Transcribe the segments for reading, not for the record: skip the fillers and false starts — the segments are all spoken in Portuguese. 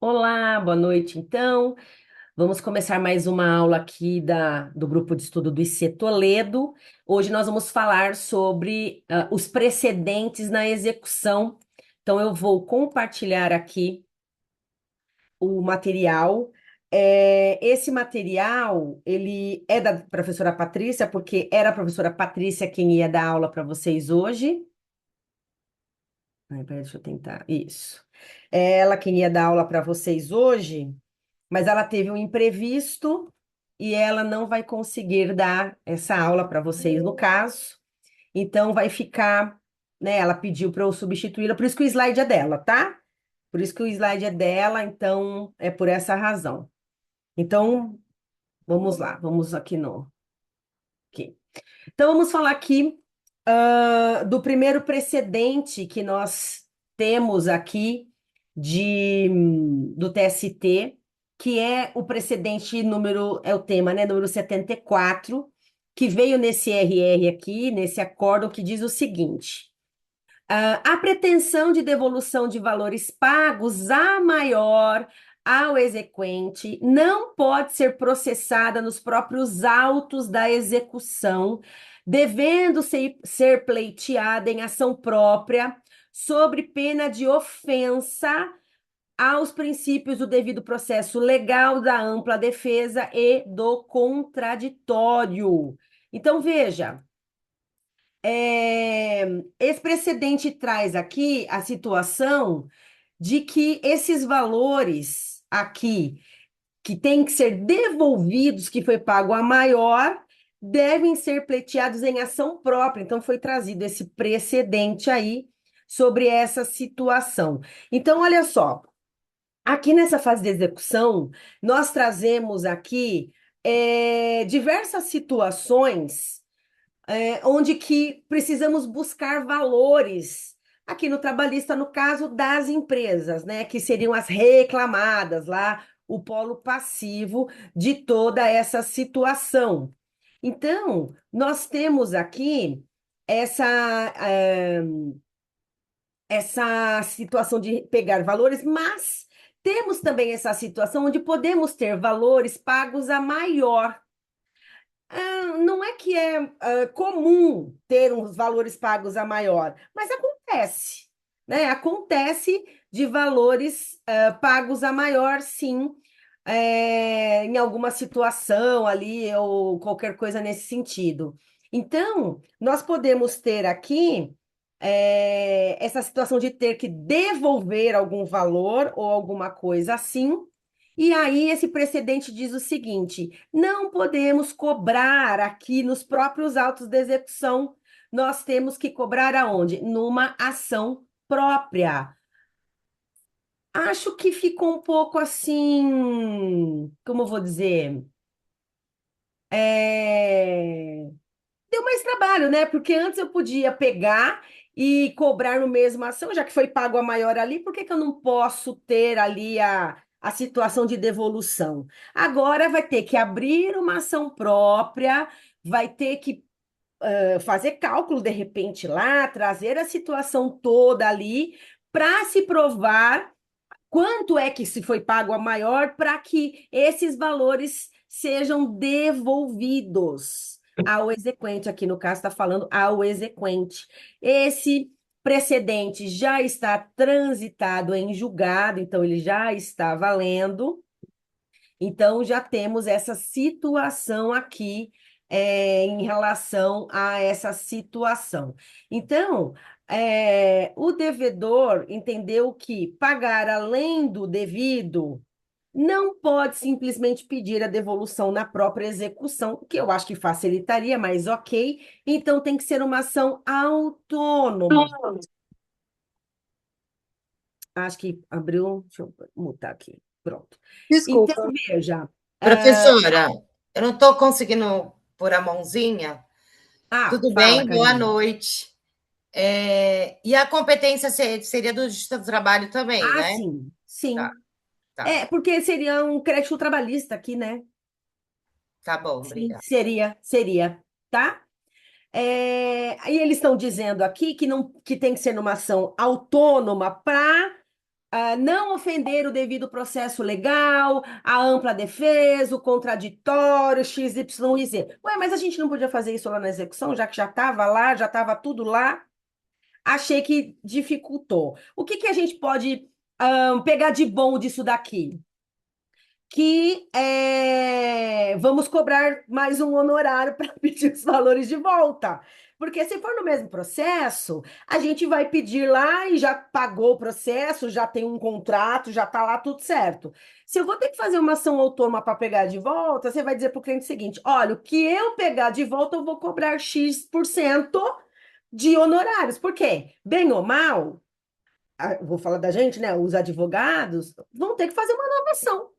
Olá, boa noite. Então, vamos começar mais uma aula aqui do grupo de estudo do IC Toledo. Hoje nós vamos falar sobre os precedentes na execução. Então, eu vou compartilhar aqui o material. Esse material, ele é da professora Patrícia, porque era a professora Patrícia quem ia dar aula para vocês hoje. Ai, peraí, deixa eu tentar. Isso. É ela quem ia dar aula para vocês hoje. Mas ela teve um imprevisto e ela não vai conseguir dar essa aula para vocês, no caso. Então, vai ficar, né? Ela pediu para eu substituí-la, por isso que o slide é dela, tá? Por isso que o slide é dela, então é por essa razão. Então, vamos lá, vamos aqui no. Aqui. Então, vamos falar aqui do primeiro precedente que nós temos aqui do TST, que é o precedente número, é o tema, né? Número 74, que veio nesse RR aqui, nesse acórdão, que diz o seguinte: a pretensão de devolução de valores pagos a maior ao exequente não pode ser processada nos próprios autos da execução, devendo ser pleiteada em ação própria, sobre pena de ofensa aos princípios do devido processo legal, da ampla defesa e do contraditório. Então, veja. É, esse precedente traz aqui a situação de que esses valores aqui, que têm que ser devolvidos, que foi pago a maior, devem ser pleiteados em ação própria. Então, foi trazido esse precedente aí sobre essa situação. Então, olha só, aqui nessa fase de execução, nós trazemos aqui diversas situações onde que precisamos buscar valores. Aqui no trabalhista, no caso das empresas, né, que seriam as reclamadas lá, o polo passivo de toda essa situação. Então, nós temos aqui essa, eh, essa situação de pegar valores, mas temos também essa situação onde podemos ter valores pagos a maior. Não é que é comum ter uns valores pagos a maior, mas acontece, né? Acontece de valores pagos a maior, sim, em alguma situação ali ou qualquer coisa nesse sentido. Então, nós podemos ter aqui essa situação de ter que devolver algum valor ou alguma coisa assim. E aí, esse precedente diz o seguinte: não podemos cobrar aqui nos próprios autos de execução, nós temos que cobrar aonde? Numa ação própria. Acho que ficou um pouco assim, como eu vou dizer, é, deu mais trabalho, né? Porque antes eu podia pegar e cobrar no mesmo ação, já que foi pago a maior ali, por que que eu não posso ter ali a situação de devolução? Agora vai ter que abrir uma ação própria, vai ter que fazer cálculo de repente lá, trazer a situação toda ali para se provar quanto é que se foi pago a maior para que esses valores sejam devolvidos ao exequente. Aqui no caso está falando ao exequente. Esse precedente já está transitado em julgado, então ele já está valendo. Então já temos essa situação aqui em relação a essa situação. Então, o devedor entendeu que pagar além do devido não pode simplesmente pedir a devolução na própria execução, que eu acho que facilitaria, mas ok. Então tem que ser uma ação autônoma. Acho que abriu, deixa eu mutar aqui. Pronto. Então, Desculpa. veja. ah, Professora, eu não estou conseguindo pôr a mãozinha. Tudo fala, bem? Boa Karina. noite. E a competência seria do Justiça do Trabalho também, Ah, né? sim, Tá, sim. tá. Porque seria um crédito trabalhista aqui, né? Tá bom, Sim, obrigada. seria, tá? Aí eles estão dizendo aqui que não, que tem que ser numa ação autônoma para não ofender o devido processo legal, a ampla defesa, o contraditório, X, Y e Z. Ué, mas a gente não podia fazer isso lá na execução, já que já estava lá, já estava tudo lá? Achei que dificultou. O que que a gente pode pegar de bom disso daqui? Que vamos cobrar mais um honorário para pedir os valores de volta. Porque se for no mesmo processo, a gente vai pedir lá e já pagou o processo, já tem um contrato, já está lá tudo certo. Se eu vou ter que fazer uma ação autônoma para pegar de volta, você vai dizer para o cliente o seguinte: olha, o que eu pegar de volta, eu vou cobrar X% de honorários. Por quê? Bem ou mal, vou falar da gente, né? Os advogados vão ter que fazer uma nova ação.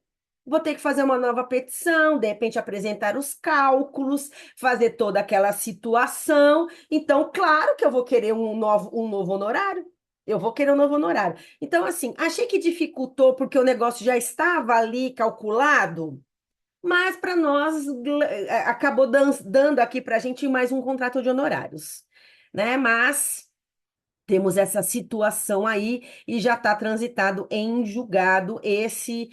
Vou ter que fazer uma nova petição, de repente apresentar os cálculos, fazer toda aquela situação. Então, claro que eu vou querer um novo honorário. Eu vou querer um novo honorário. Então, assim, achei que dificultou porque o negócio já estava ali calculado, mas para nós acabou dando aqui para a gente mais um contrato de honorários, né? Mas temos essa situação aí e já está transitado em julgado esse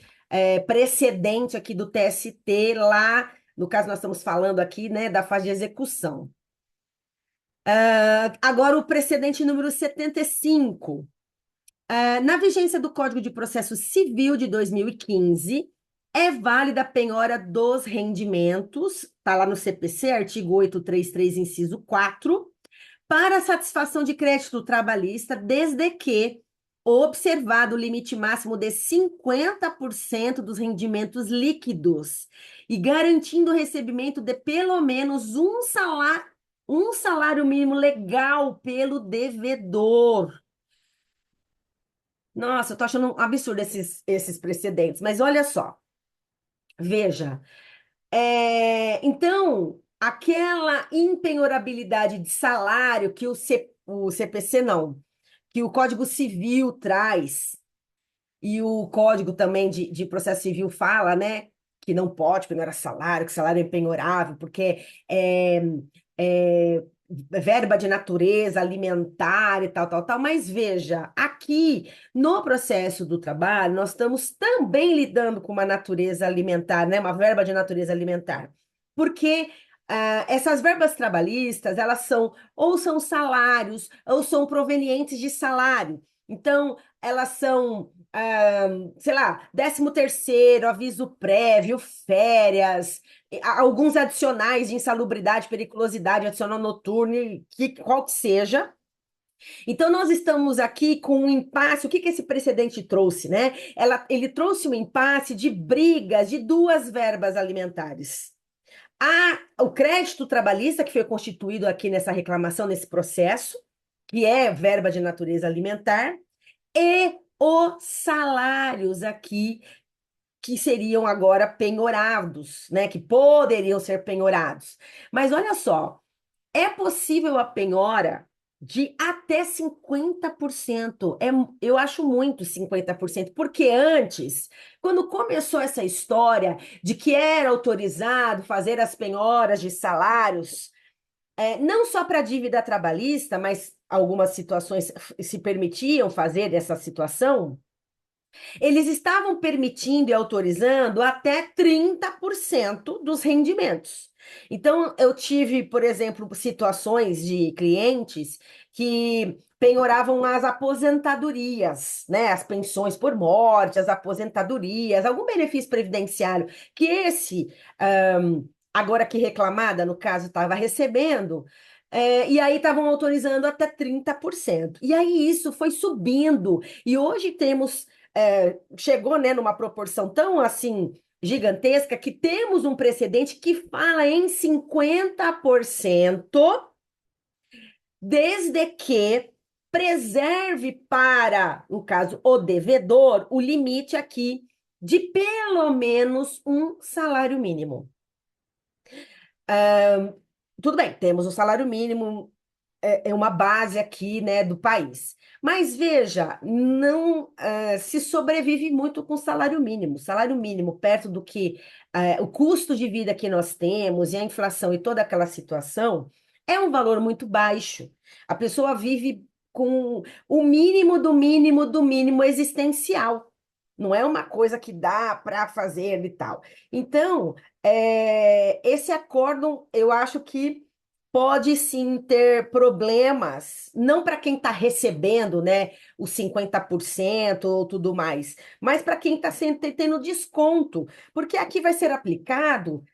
precedente aqui do TST lá, no caso nós estamos falando aqui, né, da fase de execução. Agora o precedente número 75. Na vigência do Código de Processo Civil de 2015, é válida a penhora dos rendimentos, está lá no CPC, artigo 833, inciso 4, para satisfação de crédito trabalhista, desde que observado o limite máximo de 50% dos rendimentos líquidos e garantindo o recebimento de pelo menos um salário mínimo legal pelo devedor. Nossa, eu tô achando um absurdo esses precedentes, mas olha só, veja. Então, aquela impenhorabilidade de salário que o CPC não, que o Código Civil traz, e o Código também de Processo Civil fala, né, que não pode penhorar salário, que salário é impenhorável, porque é verba de natureza alimentar e tal, tal, tal. Mas veja, aqui no processo do trabalho, nós estamos também lidando com uma natureza alimentar, né? Uma verba de natureza alimentar. Porque essas verbas trabalhistas, elas são ou são salários, ou são provenientes de salário. Então, elas são, sei lá, 13º, aviso prévio, férias, alguns adicionais de insalubridade, periculosidade, adicional noturno, qual que seja. Então, nós estamos aqui com um impasse. O que que esse precedente trouxe, né? Ele trouxe um impasse de brigas de duas verbas alimentares. O crédito trabalhista, que foi constituído aqui nessa reclamação, nesse processo, que é verba de natureza alimentar, e os salários aqui que seriam agora penhorados, né? Que poderiam ser penhorados. Mas olha só, é possível a penhora de até 50%. Eu acho muito 50%, porque antes, quando começou essa história de que era autorizado fazer as penhoras de salários, não só para dívida trabalhista, mas algumas situações se permitiam fazer essa situação, eles estavam permitindo e autorizando até 30% dos rendimentos. Então, eu tive, por exemplo, situações de clientes que penhoravam as aposentadorias, né? As pensões por morte, as aposentadorias, algum benefício previdenciário que agora que reclamada, no caso, estava recebendo. E aí estavam autorizando até 30%. E aí isso foi subindo. E hoje temos chegou, né, numa proporção tão assim gigantesca que temos um precedente que fala em 50%, desde que preserve para, no caso, o devedor, o limite aqui de pelo menos um salário mínimo. Tudo bem, temos o salário mínimo, é uma base aqui, né, do país. Mas veja, não se sobrevive muito com salário mínimo. Salário mínimo, perto do que o custo de vida que nós temos e a inflação e toda aquela situação, é um valor muito baixo. A pessoa vive. com o mínimo do mínimo do mínimo existencial. Não é uma coisa que dá para fazer e tal. Então, esse acórdão, eu acho que pode sim ter problemas, não para quem está recebendo, né, os 50% ou tudo mais, mas para quem está tendo desconto, porque aqui vai ser aplicado,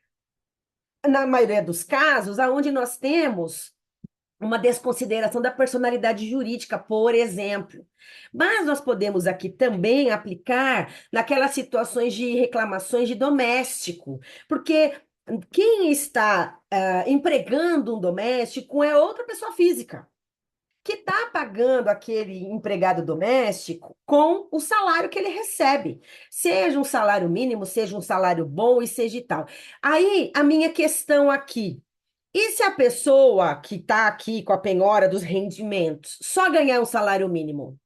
na maioria dos casos, aonde nós temos uma desconsideração da personalidade jurídica, por exemplo. Mas nós podemos aqui também aplicar naquelas situações de reclamações de doméstico, porque quem está empregando um doméstico é outra pessoa física, que está pagando aquele empregado doméstico com o salário que ele recebe, seja um salário mínimo, seja um salário bom e seja e tal. Aí, a minha questão aqui. E se a pessoa que está aqui com a penhora dos rendimentos só ganhar um salário mínimo?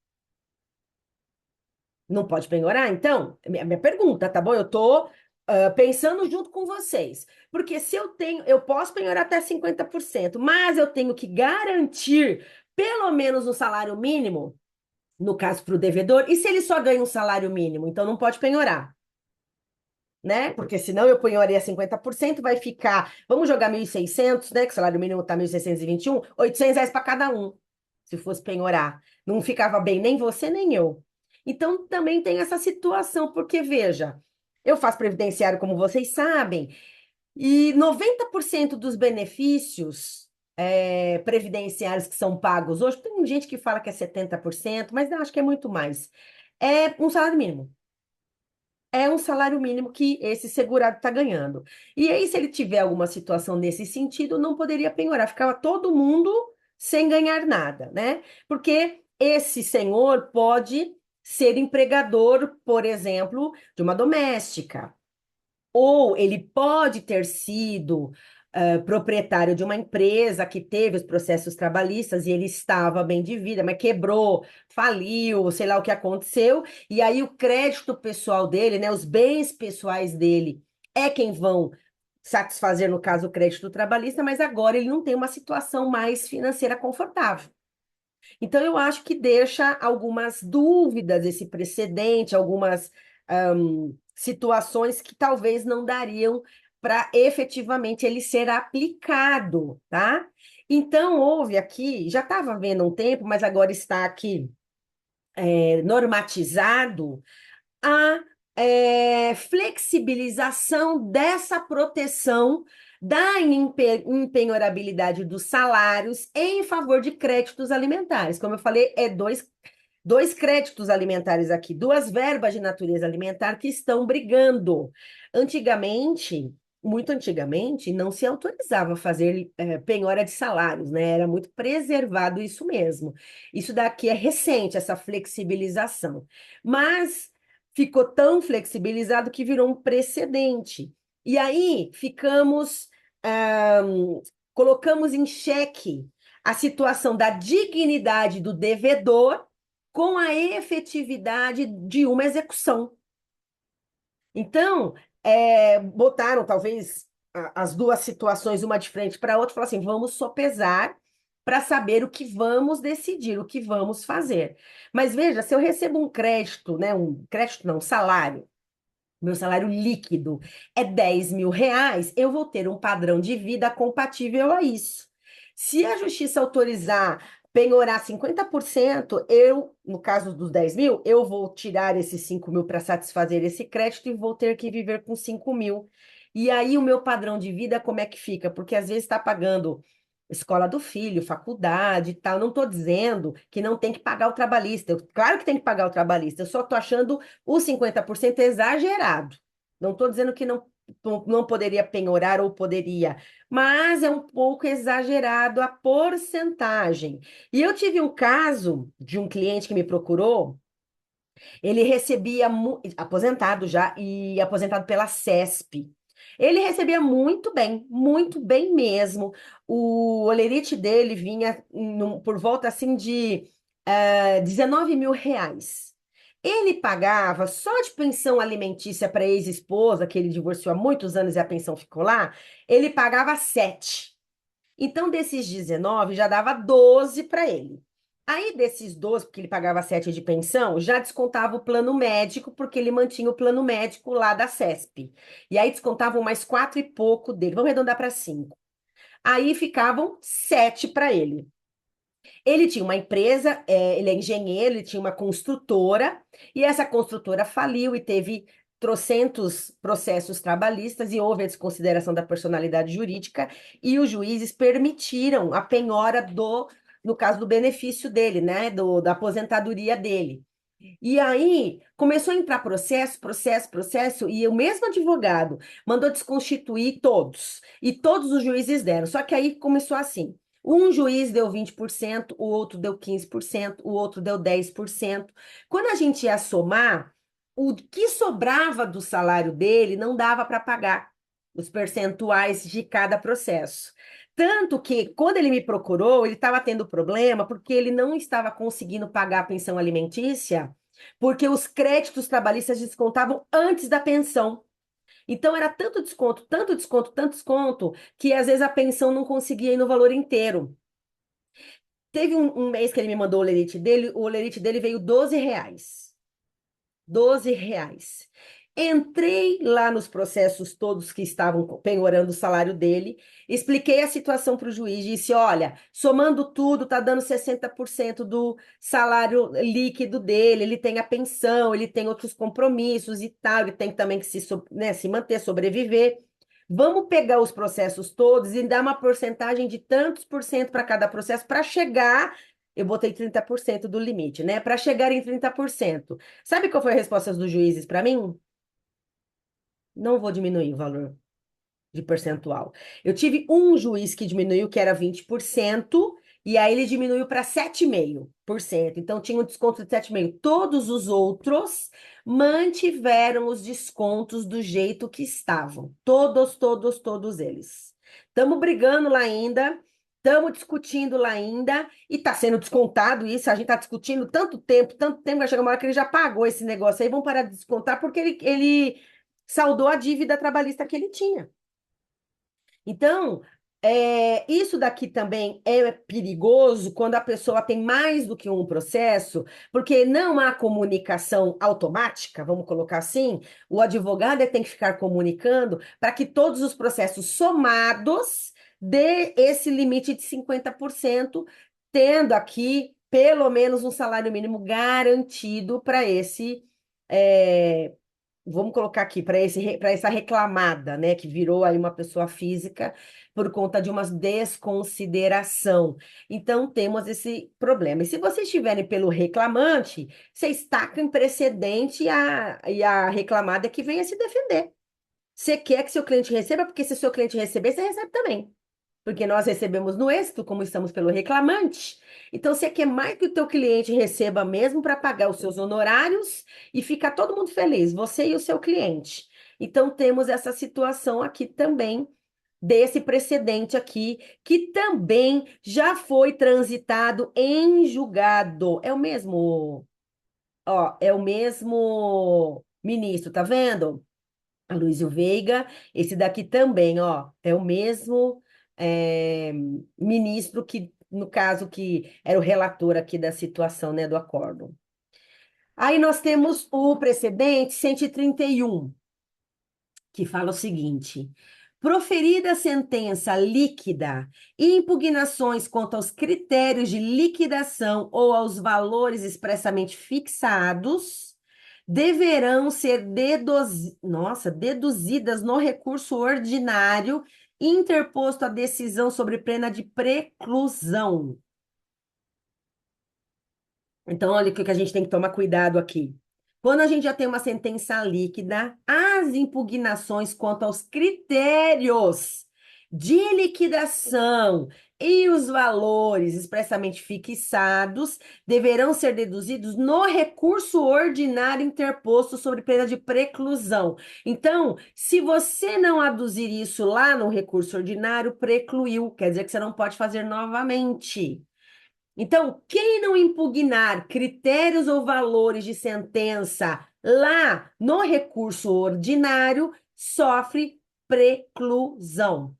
Não pode penhorar? Então, minha pergunta, tá bom? Eu estou pensando junto com vocês. Porque se eu tenho, eu posso penhorar até 50%, mas eu tenho que garantir pelo menos um salário mínimo, no caso para o devedor, e se ele só ganha um salário mínimo? Então não pode penhorar, né? Porque senão eu penhoraria 50%, vai ficar, vamos jogar 1.600, né? Que o salário mínimo está 1.621, R$ 800 para cada um, se fosse penhorar. Não ficava bem nem você, nem eu. Então também tem essa situação, porque veja, eu faço previdenciário, como vocês sabem, e 90% dos benefícios previdenciários que são pagos hoje, tem gente que fala que é 70%, mas eu acho que é muito mais. É um salário mínimo. É um salário mínimo que esse segurado está ganhando. E aí, se ele tiver alguma situação nesse sentido, não poderia penhorar, ficava todo mundo sem ganhar nada, né? Porque esse senhor pode ser empregador, por exemplo, de uma doméstica. Ou ele pode ter sido proprietário de uma empresa que teve os processos trabalhistas e ele estava bem de vida, mas quebrou, faliu, sei lá o que aconteceu, e aí o crédito pessoal dele, né, os bens pessoais dele, é quem vão satisfazer, no caso, o crédito trabalhista, mas agora ele não tem uma situação mais financeira confortável. Então, eu acho que deixa algumas dúvidas esse precedente, algumas situações que talvez não dariam para efetivamente ele ser aplicado, tá? Então, houve aqui, já estava vendo um tempo, mas agora está aqui normatizado a flexibilização dessa proteção da impenhorabilidade dos salários em favor de créditos alimentares. Como eu falei, dois créditos alimentares aqui, duas verbas de natureza alimentar que estão brigando. Antigamente, muito antigamente, não se autorizava fazer penhora de salários, né? Era muito preservado isso mesmo. Isso daqui é recente, essa flexibilização. Mas ficou tão flexibilizado que virou um precedente. E aí colocamos em xeque a situação da dignidade do devedor com a efetividade de uma execução. Então, botaram talvez as duas situações uma de frente para a outra, e falaram assim: vamos sopesar para saber o que vamos decidir, o que vamos fazer. Mas veja, se eu recebo um crédito, né, um crédito não, um salário, meu salário líquido é R$ 10.000, eu vou ter um padrão de vida compatível a isso. Se a justiça autorizar penhorar 50%, eu, no caso dos 10.000, eu vou tirar esses 5.000 para satisfazer esse crédito e vou ter que viver com 5.000. E aí o meu padrão de vida, como é que fica? Porque às vezes está pagando escola do filho, faculdade e tal. Não estou dizendo que não tem que pagar o trabalhista. Claro que tem que pagar o trabalhista. Eu só estou achando os 50% exagerado. Não estou dizendo que não poderia penhorar ou poderia, mas é um pouco exagerado a porcentagem. E eu tive um caso de um cliente que me procurou, ele recebia, aposentado já, e aposentado pela CESP. Ele recebia muito bem mesmo. O olerite dele vinha por volta assim de R$ 19.000. Ele pagava só de pensão alimentícia para ex-esposa, que ele divorciou há muitos anos e a pensão ficou lá, ele pagava 7. Então, desses 19, já dava 12 para ele. Aí desses 12, porque ele pagava 7 de pensão, já descontava o plano médico, porque ele mantinha o plano médico lá da CESP. E aí descontavam mais 4 e pouco dele. Vamos arredondar para 5. Aí ficavam 7 para ele. Ele tinha uma empresa, ele é engenheiro, ele tinha uma construtora, e essa construtora faliu e teve trocentos processos trabalhistas e houve a desconsideração da personalidade jurídica, e os juízes permitiram a penhora no caso do benefício dele, né, da aposentadoria dele. E aí começou a entrar processo, e o mesmo advogado mandou desconstituir todos, e todos os juízes deram. Só que aí começou assim: um juiz deu 20%, o outro deu 15%, o outro deu 10%. Quando a gente ia somar, o que sobrava do salário dele não dava para pagar os percentuais de cada processo. Tanto que, quando ele me procurou, ele estava tendo problema porque ele não estava conseguindo pagar a pensão alimentícia, porque os créditos trabalhistas descontavam antes da pensão. Então, era tanto desconto, tanto desconto, tanto desconto, que às vezes a pensão não conseguia ir no valor inteiro. Teve um mês que ele me mandou o olerite dele veio R$ 12. R$ 12. Entrei lá nos processos todos que estavam penhorando o salário dele, expliquei a situação para o juiz, disse: olha, somando tudo, tá dando 60% do salário líquido dele, ele tem a pensão, ele tem outros compromissos e tal, ele tem também que se manter, sobreviver. Vamos pegar os processos todos e dar uma porcentagem de tantos por cento para cada processo para chegar. Eu botei 30% do limite, né? Para chegar em 30%. Sabe qual foi a resposta dos juízes para mim? Não vou diminuir o valor de percentual. Eu tive um juiz que diminuiu, que era 20%, e aí ele diminuiu para 7,5%. Então tinha um desconto de 7,5%. Todos os outros mantiveram os descontos do jeito que estavam. Todos eles. Estamos brigando lá ainda. Estamos discutindo lá ainda e está sendo descontado isso. A gente está discutindo tanto tempo, vai chegar uma hora que ele já pagou esse negócio aí. Vamos parar de descontar porque ele saldou a dívida trabalhista que ele tinha. Então, isso daqui também é perigoso quando a pessoa tem mais do que um processo, porque não há comunicação automática, vamos colocar assim. O advogado tem que ficar comunicando para que todos os processos somados dê esse limite de 50%, tendo aqui pelo menos um salário mínimo garantido para esse. é, Vamos colocar aqui, para essa reclamada, né, que virou aí uma pessoa física por conta de uma desconsideração. Então, temos esse problema. E se vocês estiverem pelo reclamante, vocês tacam precedente e a reclamada é que venha se defender. Você quer que seu cliente receba, porque se seu cliente receber, você recebe também. Porque nós recebemos no êxito, como estamos pelo reclamante. Então, você quer mais que o teu cliente receba mesmo para pagar os seus honorários e ficar todo mundo feliz, você e o seu cliente. Então, temos essa situação aqui também, desse precedente aqui, que também já foi transitado em julgado. É o mesmo, ó, é o mesmo ministro, tá vendo? Aloysio Veiga, esse daqui também, ó, é o mesmo ministro que, no caso, que era o relator aqui da situação, né, do acórdão. Aí nós temos o precedente 131, que fala o seguinte: proferida a sentença líquida e impugnações quanto aos critérios de liquidação ou aos valores expressamente fixados, deverão ser deduzidas no recurso ordinário interposto à decisão sobre pena de preclusão. Então, olha o que a gente tem que tomar cuidado aqui. Quando a gente já tem uma sentença líquida, as impugnações quanto aos critérios de liquidação e os valores expressamente fixados deverão ser deduzidos no recurso ordinário interposto sobre pena de preclusão. Então, se você não aduzir isso lá no recurso ordinário, precluiu, quer dizer que você não pode fazer novamente. Então, quem não impugnar critérios ou valores de sentença lá no recurso ordinário sofre preclusão.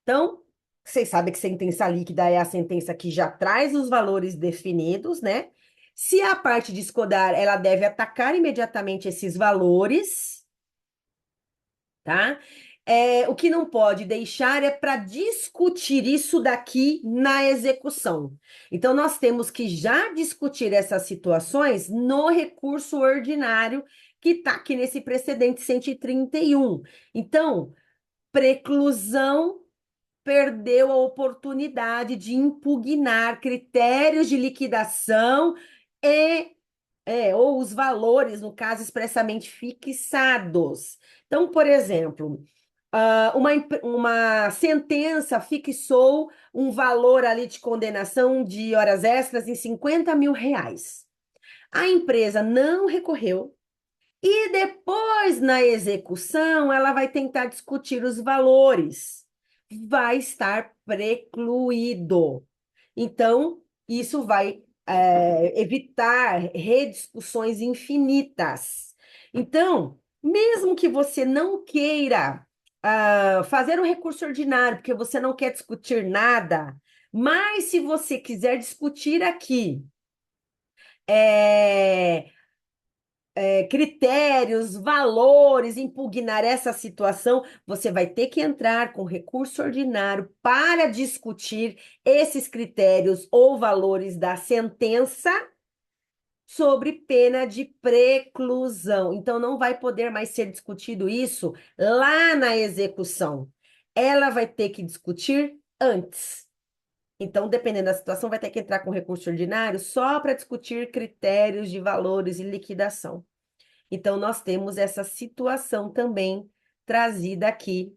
Então, Vocês sabem que sentença líquida é a sentença que já traz os valores definidos, né? Se a parte discordar, ela deve atacar imediatamente esses valores, tá? O que não pode deixar é para discutir isso daqui na execução. Então, nós temos que já discutir essas situações no recurso ordinário que está aqui nesse precedente 131. Então, preclusão perdeu a oportunidade de impugnar critérios de liquidação e ou os valores, no caso, expressamente fixados. Então, por exemplo, uma sentença fixou um valor ali de condenação de horas extras em R$ 50.000. A empresa não recorreu, e depois, na execução, ela vai tentar discutir os valores. Vai estar precluído. Então, isso vai evitar rediscussões infinitas. Então, mesmo que você não queira fazer um recurso ordinário, porque você não quer discutir nada, mas se você quiser discutir aqui, é, critérios, valores, impugnar essa situação, você vai ter que entrar com recurso ordinário para discutir esses critérios ou valores da sentença sobre pena de preclusão. Então, não vai poder mais ser discutido isso lá na execução. Ela vai ter que discutir antes. Então, dependendo da situação, vai ter que entrar com recurso ordinário só para discutir critérios de valores e liquidação. Então, nós temos essa situação também trazida aqui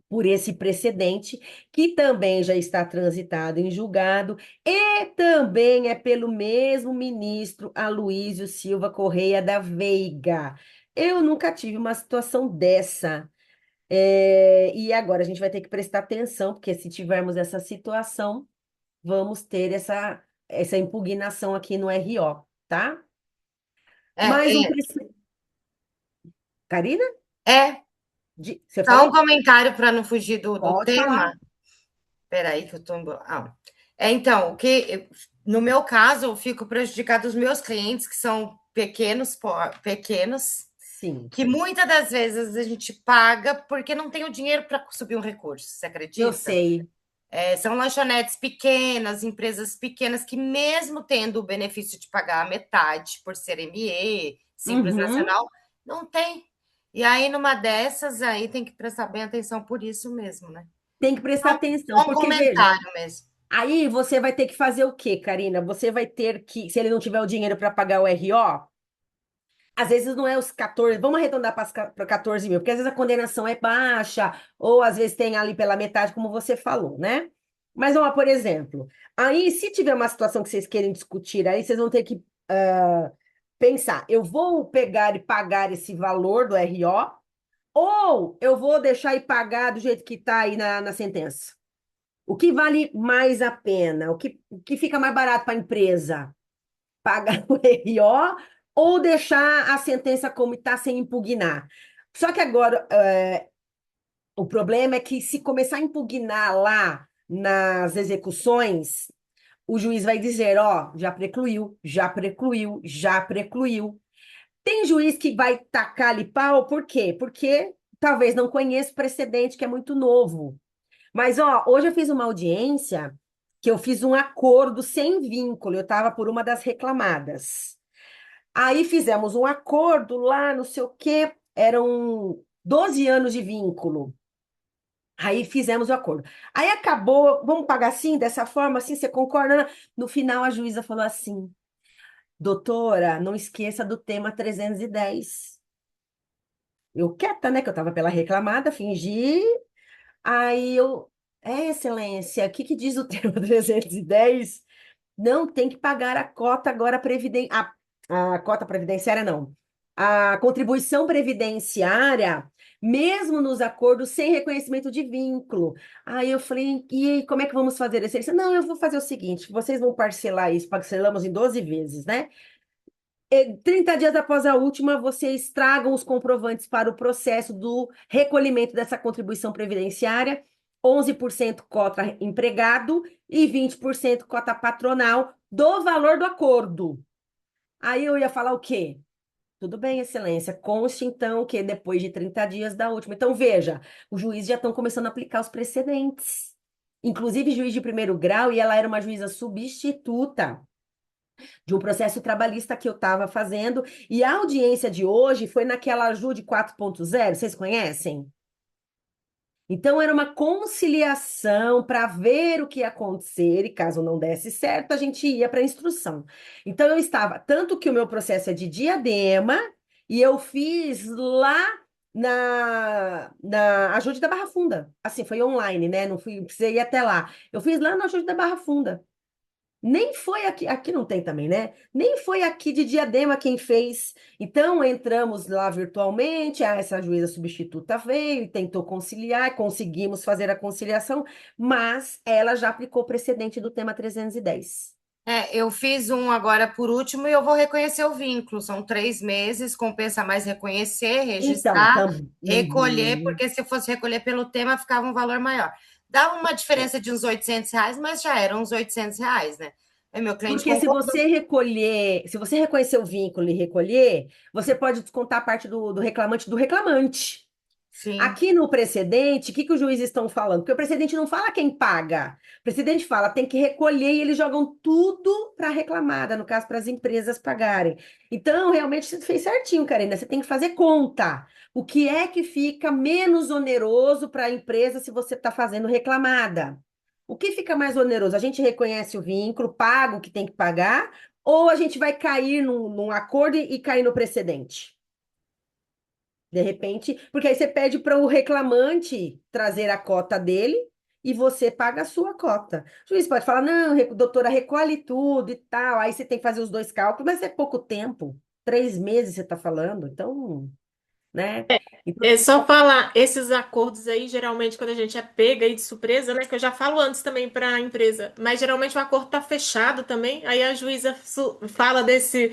por esse precedente, que também já está transitado em julgado, e também é pelo mesmo ministro Aloísio Silva Correia da Veiga. Eu nunca tive uma situação dessa. E agora a gente vai ter que prestar atenção, porque se tivermos essa situação, vamos ter essa impugnação aqui no RO, tá? Mais um É, precedente. Karina? é, Você só um falou? comentário para não fugir do Pode falar. tema. Espera aí que eu estou... então, no meu caso, eu fico prejudicado os meus clientes, que são pequenos, Sim, que muitas das vezes a gente paga porque não tem o dinheiro para subir um recurso, você eu acredita? sei. São lanchonetes pequenas, empresas pequenas, que mesmo tendo o benefício de pagar a metade por ser ME, Simples Uhum. Nacional, não tem. E aí, numa dessas, aí tem que prestar bem atenção por isso mesmo, né? Tem que prestar atenção, Só um porque veja, comentário mesmo. aí você vai ter que fazer o quê, Karina? Você vai ter que, se ele não tiver o dinheiro para pagar o RO, às vezes não é os 14, vamos arredondar para 14 mil, porque às vezes a condenação é baixa, ou às vezes tem ali pela metade, como você falou, né? Mas vamos lá, por exemplo, aí se tiver uma situação que vocês querem discutir, aí vocês vão ter que pensar, eu vou pegar e pagar esse valor do RO, ou eu vou deixar e pagar do jeito que está aí na sentença? O que vale mais a pena? O que fica mais barato para a empresa? Pagar o RO ou deixar a sentença como está sem impugnar? Só que agora, o problema é que se começar a impugnar lá nas execuções, o juiz vai dizer, ó, já precluiu, já precluiu, já precluiu. Tem juiz que vai tacar ali pau, por quê? Porque talvez não conheça o precedente, que é muito novo. Mas, ó, hoje eu fiz uma audiência que eu fiz um acordo sem vínculo, eu estava por uma das reclamadas. Aí fizemos um acordo lá, não sei o quê, eram 12 anos de vínculo. Aí fizemos o acordo. Aí acabou, vamos pagar assim, dessa forma, assim, você concorda? No final, a juíza falou assim: doutora, não esqueça do tema 310. Eu quieta, né? Que eu estava pela reclamada, fingi. Aí eu, excelência, o que que diz o tema 310? Não tem que pagar a cota agora a cota previdenciária não. A contribuição previdenciária, mesmo nos acordos sem reconhecimento de vínculo. Aí eu falei, e aí, como é que vamos fazer isso? Ele disse, não, eu vou fazer o seguinte, vocês vão parcelar isso, parcelamos em 12 vezes, né? 30 dias após a última, vocês tragam os comprovantes para o processo do recolhimento dessa contribuição previdenciária 11% cota empregado e 20% cota patronal do valor do acordo. Aí eu ia falar o quê? Tudo bem, excelência. Conste, então, que depois de 30 dias da última. Então, veja, os juízes já estão começando a aplicar os precedentes. Inclusive, juiz de primeiro grau, e ela era uma juíza substituta de um processo trabalhista que eu estava fazendo. E a audiência de hoje foi naquela Ajude 4.0, vocês conhecem? Então, era uma conciliação para ver o que ia acontecer, e caso não desse certo, a gente ia para a instrução. Então, eu estava, tanto que o meu processo é de Diadema, e eu fiz lá na Ajude da Barra Funda. Assim, foi online, né? Não fui, precisei ir até lá. Eu fiz lá na Ajude da Barra Funda. Nem foi aqui, aqui não tem também, né? Nem foi aqui de Diadema quem fez. Então, entramos lá virtualmente, essa juíza substituta veio e tentou conciliar, conseguimos fazer a conciliação, mas ela já aplicou o precedente do tema 310. Eu fiz um agora por último e eu vou reconhecer o vínculo. São 3 meses, compensa mais reconhecer, Então, registrar, recolher, uhum. porque se fosse recolher pelo tema, ficava um valor maior. Dava uma diferença de uns R$ 800, mas já eram uns R$ 800, né? Aí meu cliente Porque se concordou. você recolher, se você reconhecer o vínculo e recolher, você pode descontar a parte do reclamante do reclamante. Sim. Aqui no precedente, o que que os juízes estão falando? Porque o precedente não fala quem paga. O precedente fala tem que recolher e eles jogam tudo para a reclamada, no caso, para as empresas pagarem. Então, realmente, você fez certinho, Karina. Você tem que fazer conta. O que é que fica menos oneroso para a empresa se você está fazendo reclamada? O que fica mais oneroso? A gente reconhece o vínculo, paga o que tem que pagar, ou a gente vai cair num acordo e cair no precedente? De repente, porque aí você pede para o reclamante trazer a cota dele e você paga a sua cota. O juiz pode falar: não, doutora, recolhe tudo e tal. Aí você tem que fazer os dois cálculos, mas é pouco tempo. 3 meses você está falando, então, né? Então, É só falar, esses acordos aí, geralmente, quando a gente é pega aí de surpresa, né? Que eu já falo antes também para a empresa, mas geralmente o acordo tá fechado também, aí a juíza fala desse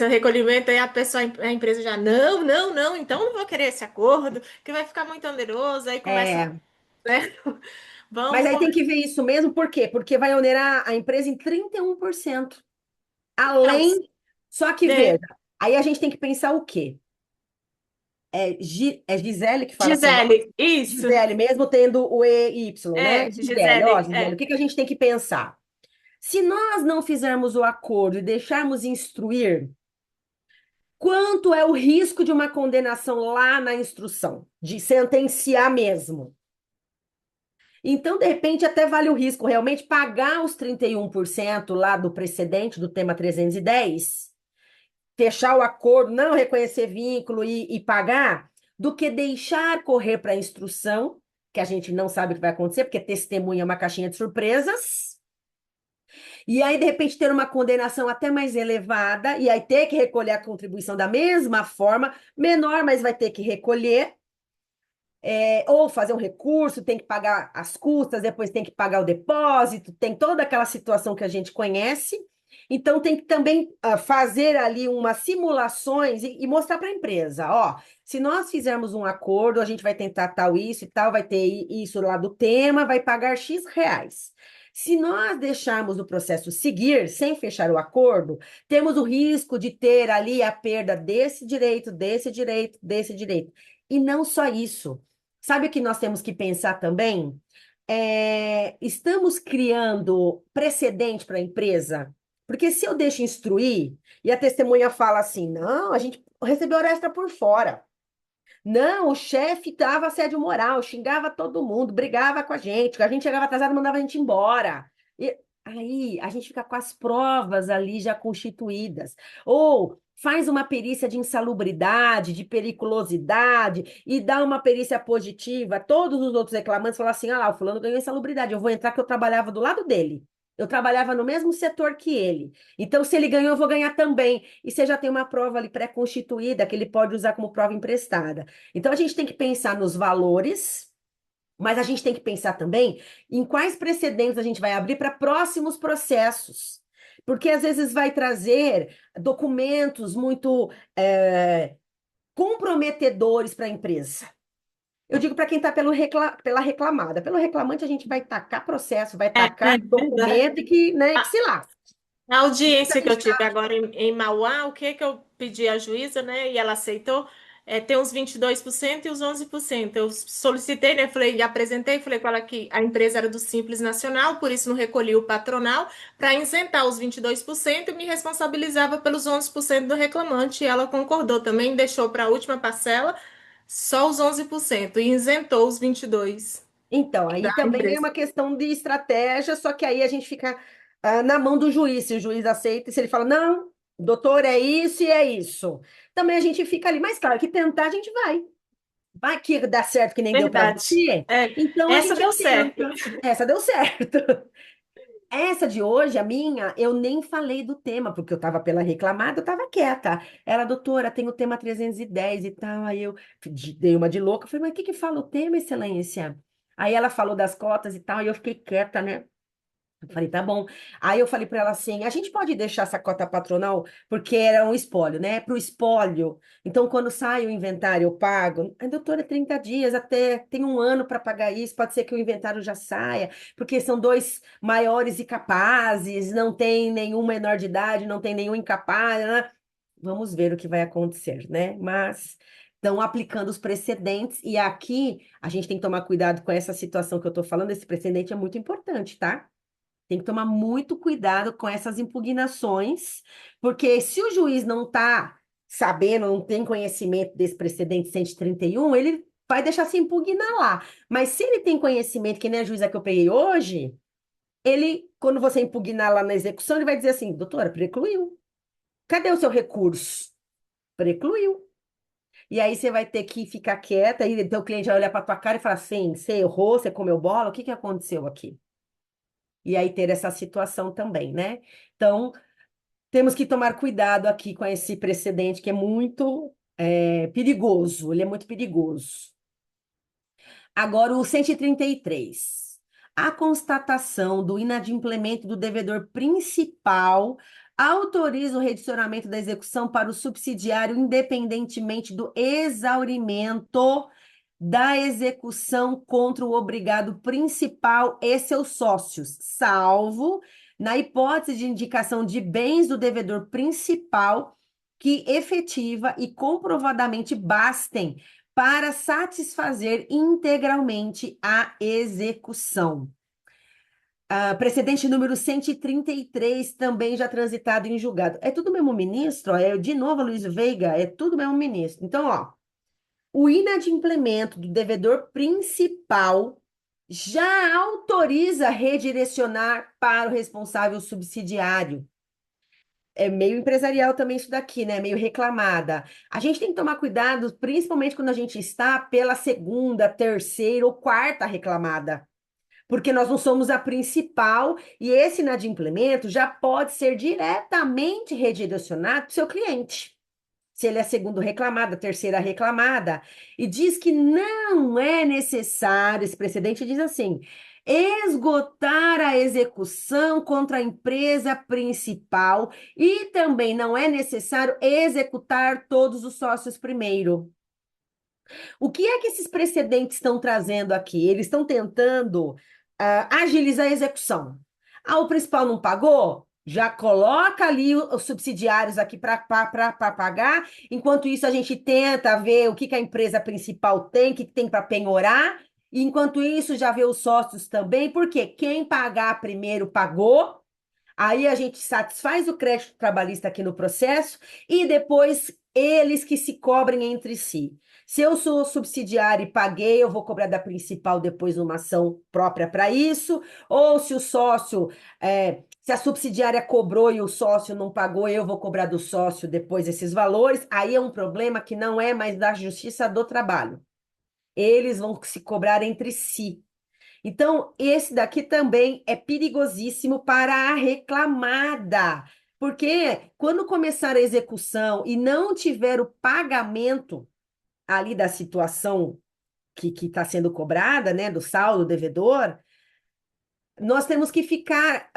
recolhimento, aí a pessoa, a empresa já, não, não, não, então não vou querer esse acordo, que vai ficar muito oneroso, aí começa, é. né? Mas Vamos aí tem começar. que ver isso mesmo, por quê? Porque vai onerar a empresa em 31%. Então, Além. Só que é, veja, aí a gente tem que pensar o quê? É Gisele que fala seu nome? Gisele, isso, Gisele, mesmo tendo o EY, né? Gisele, ó, Gisele, Gisele, o que que a gente tem que pensar? Se nós não fizermos o acordo e deixarmos instruir, quanto é o risco de uma condenação lá na instrução, de sentenciar mesmo? Então, de repente, até vale o risco realmente pagar os 31% lá do precedente do tema 310, fechar o acordo, não reconhecer vínculo e pagar, do que deixar correr para a instrução, que a gente não sabe o que vai acontecer, porque testemunha é uma caixinha de surpresas. E aí, de repente, ter uma condenação até mais elevada, e aí ter que recolher a contribuição da mesma forma, menor, mas vai ter que recolher, ou fazer um recurso, tem que pagar as custas, depois tem que pagar o depósito, tem toda aquela situação que a gente conhece. Então, tem que também fazer ali umas simulações e mostrar para a empresa, ó, se nós fizermos um acordo, a gente vai tentar tal isso e tal, vai ter isso lá do tema, vai pagar X reais. Se nós deixarmos o processo seguir sem fechar o acordo, temos o risco de ter ali a perda desse direito, desse direito, desse direito. E não só isso. Sabe o que nós temos que pensar também? Estamos criando precedente para a empresa? Porque se eu deixo instruir e a testemunha fala assim, não, a gente recebeu hora extra por fora. Não, o chefe dava assédio moral, xingava todo mundo, brigava com a gente chegava atrasado, mandava a gente embora. E aí a gente fica com as provas ali já constituídas. Ou faz uma perícia de insalubridade, de periculosidade, e dá uma perícia positiva. Todos os outros reclamantes falam assim: ah lá, o fulano ganhou insalubridade, eu vou entrar que eu trabalhava do lado dele. Eu trabalhava no mesmo setor que ele. Então, se ele ganhou, eu vou ganhar também. E você já tem uma prova ali pré-constituída que ele pode usar como prova emprestada. Então, a gente tem que pensar nos valores, mas a gente tem que pensar também em quais precedentes a gente vai abrir para próximos processos. Porque às vezes vai trazer documentos muito comprometedores para a empresa. Eu digo para quem está pela reclamada. Pelo reclamante, a gente vai tacar processo, vai É tacar verdade. documento e que, né, que A, se lasque. a audiência que eu tive agora em Mauá, o que que eu pedi à juíza, né? E ela aceitou. Tem os 22% e os 11%. Eu solicitei, né? Falei, apresentei, falei com ela que a empresa era do Simples Nacional, por isso não recolhi o patronal, para isentar os 22% e me responsabilizava pelos 11% do reclamante. E ela concordou também, deixou para a última parcela só os 11% e isentou os 22% Então, aí da também é empresa. uma questão de estratégia, só que aí a gente fica na mão do juiz, se o juiz aceita, e se ele fala, não, doutor, é isso e é isso. Também a gente fica ali, mas claro que tentar a gente vai. Vai que dá certo que nem deu para Verdade. você. Então a Essa gente deu certo. tenta. Essa deu certo. Essa de hoje, a minha, eu nem falei do tema, porque eu estava pela reclamada, eu estava quieta. Ela, doutora, tem o tema 310 e tal. Aí eu dei uma de louca, falei, mas o que que fala o tema, excelência? Aí ela falou das cotas e tal, e eu fiquei quieta, né? Eu falei, tá bom. Aí eu falei para ela assim: a gente pode deixar essa cota patronal, porque era um espólio, né? Para o espólio. Então, quando sai o inventário, eu pago. A doutora, 30 dias, até tem um ano para pagar isso. Pode ser que o inventário já saia, porque são dois maiores e capazes, não tem nenhum menor de idade, não tem nenhum incapaz, né? Vamos ver o que vai acontecer, né? Mas estão aplicando os precedentes, e aqui a gente tem que tomar cuidado com essa situação que eu estou falando. Esse precedente é muito importante, tá? Tem que tomar muito cuidado com essas impugnações, porque se o juiz não está sabendo, não tem conhecimento desse precedente 131, ele vai deixar se impugnar lá. Mas se ele tem conhecimento, que nem a juíza que eu peguei hoje, ele, quando você impugnar lá na execução, ele vai dizer assim, doutora, precluiu. Cadê o seu recurso? Precluiu. E aí você vai ter que ficar quieta, e então o cliente vai olhar para tua cara e falar assim, você errou, você comeu bola, o que que aconteceu aqui? E aí ter essa situação também, né? Então, temos que tomar cuidado aqui com esse precedente que é muito perigoso, ele é muito perigoso. Agora, o 133. A constatação do inadimplemento do devedor principal autoriza o redicionamento da execução para o subsidiário, independentemente do exaurimento da execução contra o obrigado principal e seus sócios, salvo na hipótese de indicação de bens do devedor principal que efetiva e comprovadamente bastem para satisfazer integralmente a execução. Precedente número 133, também já transitado em julgado. É tudo mesmo ministro, ó, de novo, Luiz Veiga, é tudo mesmo ministro. Então, ó, o inadimplemento do devedor principal já autoriza redirecionar para o responsável subsidiário. É meio empresarial também isso daqui, né? Meio reclamada. A gente tem que tomar cuidado, principalmente quando a gente está pela segunda, terceira ou quarta reclamada, porque nós não somos a principal e esse inadimplemento já pode ser diretamente redirecionado para o seu cliente. Se ele é segundo reclamada, terceira reclamada, e diz que não é necessário, esse precedente diz assim, esgotar a execução contra a empresa principal e também não é necessário executar todos os sócios primeiro. O que é que esses precedentes estão trazendo aqui? Eles estão tentando agilizar a execução. O principal não pagou? Já coloca ali os subsidiários aqui para pagar. Enquanto isso, a gente tenta ver o que que a empresa principal tem, o que que tem para penhorar. E enquanto isso, já vê os sócios também, porque quem pagar primeiro pagou. Aí a gente satisfaz o crédito trabalhista aqui no processo e depois eles que se cobrem entre si. Se eu sou subsidiário e paguei, eu vou cobrar da principal depois numa ação própria para isso. Ou se o sócio, se a subsidiária cobrou e o sócio não pagou, eu vou cobrar do sócio depois esses valores. Aí é um problema que não é mais da Justiça do Trabalho. Eles vão se cobrar entre si. Então, esse daqui também é perigosíssimo para a reclamada, porque quando começar a execução e não tiver o pagamento ali da situação que está sendo cobrada, né, do saldo devedor, nós temos que ficar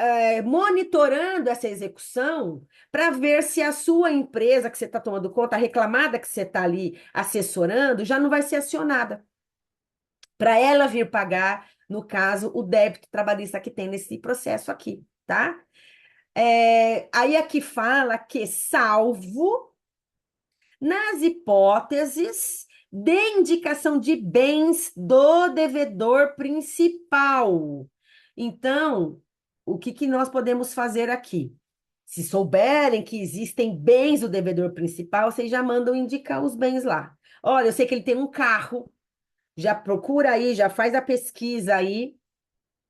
monitorando essa execução para ver se a sua empresa que você está tomando conta, a reclamada que você está ali assessorando, já não vai ser acionada. para ela vir pagar, no caso, o débito trabalhista que tem nesse processo aqui, tá? Aí aqui fala que, salvo nas hipóteses de indicação de bens do devedor principal. Então, o que nós podemos fazer aqui? Se souberem que existem bens do devedor principal, vocês já mandam indicar os bens lá. Olha, eu sei que ele tem um carro, já procura aí, já faz a pesquisa aí.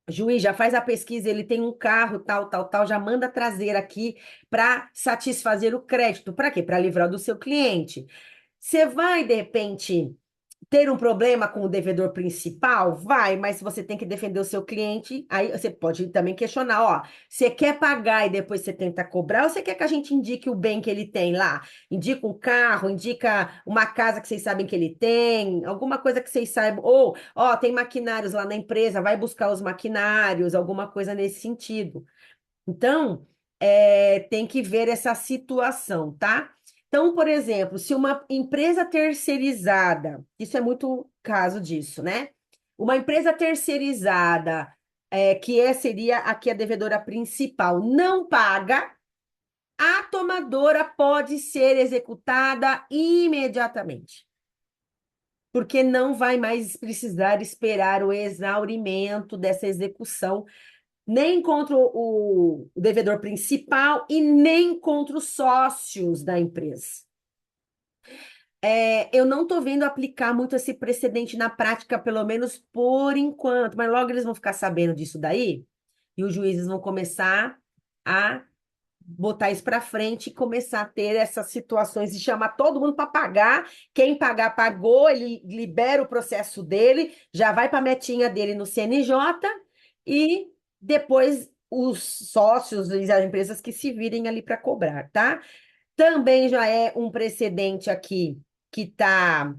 Juiz, já faz a pesquisa, ele tem um carro, tal, tal, tal, já manda trazer aqui para satisfazer o crédito. Para quê? Para livrar do seu cliente. Você vai, de repente, ter um problema com o devedor principal? Vai, mas você tem que defender o seu cliente. Aí você pode também questionar, ó, você quer pagar e depois você tenta cobrar, ou você quer que a gente indique o bem que ele tem lá? Indica um carro, indica uma casa que vocês sabem que ele tem, alguma coisa que vocês saibam, ou, ó, tem maquinários lá na empresa, vai buscar os maquinários, alguma coisa nesse sentido. Então, tem que ver essa situação, tá? Então, por exemplo, se uma empresa terceirizada, isso é muito caso disso, né? Uma empresa terceirizada, seria aqui a devedora principal, não paga, a tomadora pode ser executada imediatamente, porque não vai mais precisar esperar o exaurimento dessa execução nem contra o devedor principal e nem contra os sócios da empresa. Eu não estou vendo aplicar muito esse precedente na prática, pelo menos por enquanto, mas logo eles vão ficar sabendo disso daí, e os juízes vão começar a botar isso para frente e começar a ter essas situações de chamar todo mundo para pagar. Quem pagar, pagou, ele libera o processo dele, já vai para a metinha dele no CNJ e depois os sócios e as empresas que se virem ali para cobrar, tá? Também já é um precedente aqui que está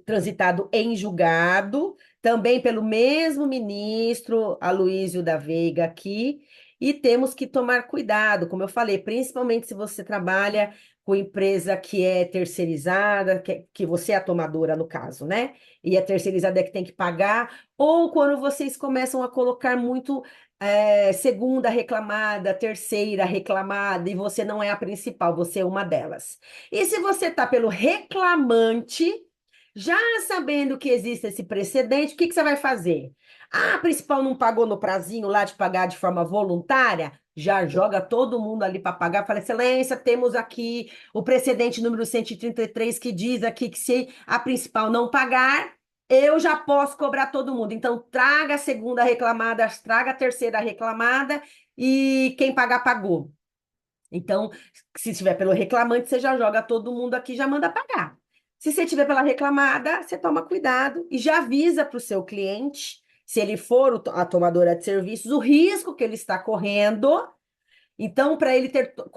transitado em julgado, também pelo mesmo ministro Aloísio da Veiga aqui, e temos que tomar cuidado, como eu falei, principalmente se você trabalha com empresa que é terceirizada, que você é a tomadora no caso, né? E a terceirizada é que tem que pagar, ou quando vocês começam a colocar muito segunda reclamada, terceira reclamada, e você não é a principal, você é uma delas. E se você está pelo reclamante, já sabendo que existe esse precedente, o que você vai fazer? Ah, a principal não pagou no prazinho lá de pagar de forma voluntária? Já joga todo mundo ali para pagar. Fala, excelência, temos aqui o precedente número 133 que diz aqui que se a principal não pagar, eu já posso cobrar todo mundo. Então, traga a segunda reclamada, traga a terceira reclamada e quem pagar, pagou. Então, se estiver pelo reclamante, você já joga todo mundo aqui, já manda pagar. Se você tiver pela reclamada, você toma cuidado e já avisa para o seu cliente, se ele for a tomadora de serviços, o risco que ele está correndo. Então, para ele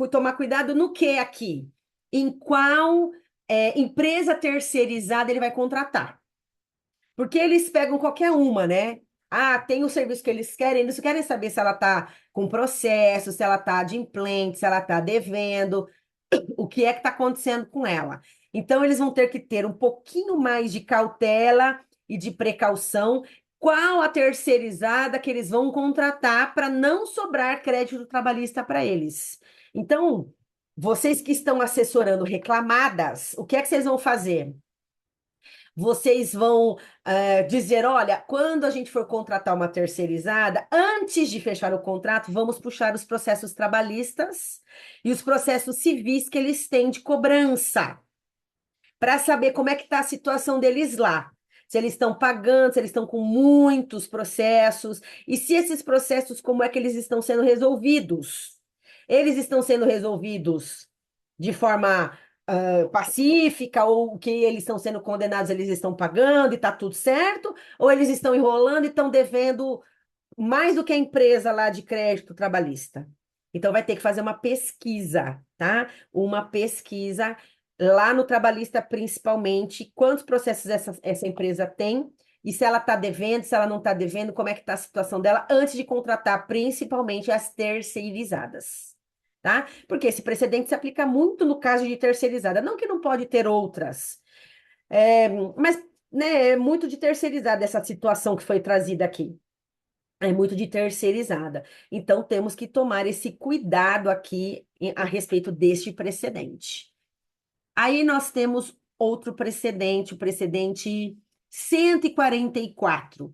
tomar cuidado no que aqui? Em qual empresa terceirizada ele vai contratar. Porque eles pegam qualquer uma, né? Ah, tem o serviço que eles querem saber se ela está com processo, se ela está adimplente, se ela está devendo, o que é que está acontecendo com ela. Então, eles vão ter que ter um pouquinho mais de cautela e de precaução. Qual a terceirizada que eles vão contratar para não sobrar crédito trabalhista para eles? Então, vocês que estão assessorando reclamadas, o que é que vocês vão fazer? Vocês vão dizer, olha, quando a gente for contratar uma terceirizada, antes de fechar o contrato, vamos puxar os processos trabalhistas e os processos civis que eles têm de cobrança, para saber como é que está a situação deles lá. Se eles estão pagando, se eles estão com muitos processos, e se esses processos, como é que eles estão sendo resolvidos? Eles estão sendo resolvidos de forma pacífica, ou que eles estão sendo condenados, eles estão pagando e está tudo certo, ou eles estão enrolando e estão devendo mais do que a empresa lá de crédito trabalhista. Então, vai ter que fazer uma pesquisa, tá? Uma pesquisa lá no trabalhista, principalmente, quantos processos essa empresa tem e se ela está devendo, se ela não está devendo, como é que está a situação dela antes de contratar, principalmente as terceirizadas, tá? Porque esse precedente se aplica muito no caso de terceirizada, não que não pode ter outras, mas né, é muito de terceirizada essa situação que foi trazida aqui. É muito de terceirizada. Então, temos que tomar esse cuidado aqui a respeito deste precedente. Aí nós temos outro precedente, o precedente 144.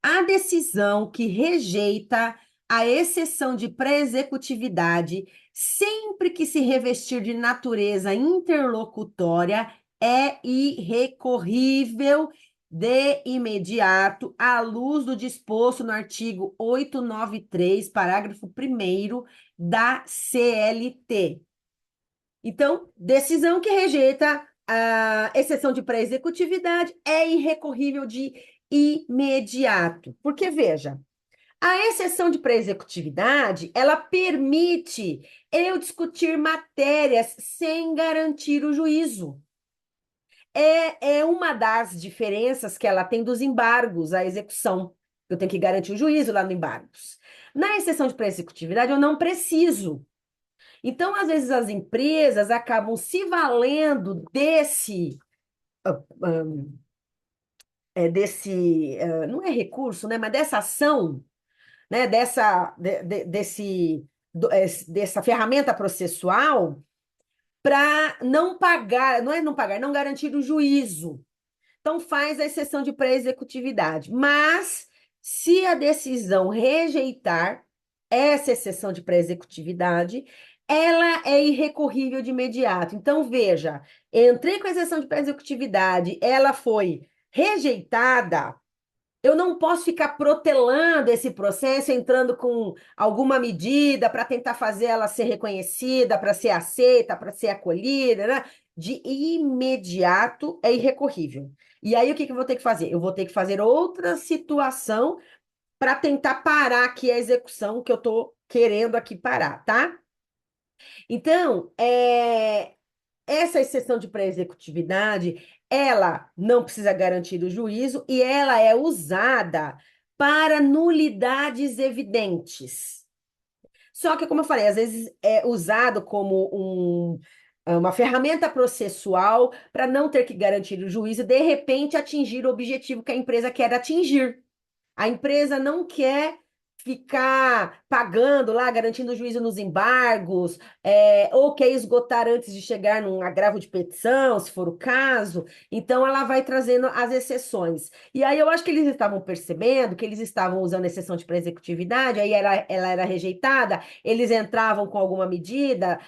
A decisão que rejeita a exceção de pré-executividade, sempre que se revestir de natureza interlocutória, é irrecorrível de imediato, à luz do disposto no artigo 893, parágrafo 1º da CLT. Então, decisão que rejeita a exceção de pré-executividade é irrecorrível de imediato. Porque, veja, a exceção de pré-executividade, ela permite eu discutir matérias sem garantir o juízo. É uma das diferenças que ela tem dos embargos à execução. Eu tenho que garantir o juízo lá no embargos. Na exceção de pré-executividade, eu não preciso. Então, às vezes, as empresas acabam se valendo não é recurso, né? Mas dessa ação, né? Dessa ferramenta processual para não pagar, não é não pagar, não garantir o juízo. Então, faz a exceção de pré-executividade. Mas, se a decisão rejeitar essa exceção de pré-executividade, ela é irrecorrível de imediato. Então, veja, entrei com a exceção de pré-executividade, ela foi rejeitada. Eu não posso ficar protelando esse processo, entrando com alguma medida para tentar fazer ela ser reconhecida, para ser aceita, para ser acolhida, né? De imediato é irrecorrível. E aí, o que que eu vou ter que fazer? Eu vou ter que fazer outra situação para tentar parar aqui a execução que eu estou querendo aqui parar, tá? Então, essa exceção de pré-executividade, ela não precisa garantir o juízo e ela é usada para nulidades evidentes. Só que, como eu falei, às vezes é usado como uma ferramenta processual para não ter que garantir o juízo e, de repente, atingir o objetivo que a empresa quer atingir. A empresa não quer ficar pagando lá, garantindo o juízo nos embargos, ou quer esgotar antes de chegar num agravo de petição, se for o caso. Então, ela vai trazendo as exceções. E aí, eu acho que eles estavam percebendo que eles estavam usando a exceção de pré-executividade, aí ela era rejeitada, eles entravam com alguma medida,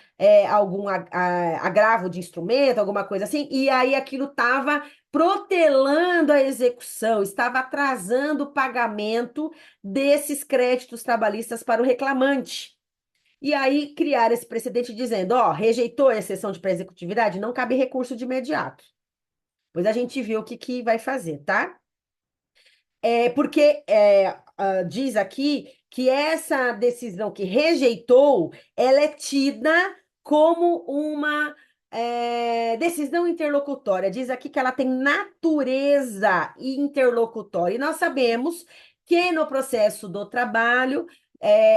algum agravo de instrumento, alguma coisa assim, e aí aquilo estava protelando a execução, estava atrasando o pagamento desses créditos trabalhistas para o reclamante. E aí criar esse precedente dizendo, ó, rejeitou a exceção de pré-executividade, não cabe recurso de imediato. Pois a gente viu o que que vai fazer, tá? Porque diz aqui que essa decisão que rejeitou, ela é tida como uma decisão interlocutória. Diz aqui que ela tem natureza interlocutória. E nós sabemos que no processo do trabalho,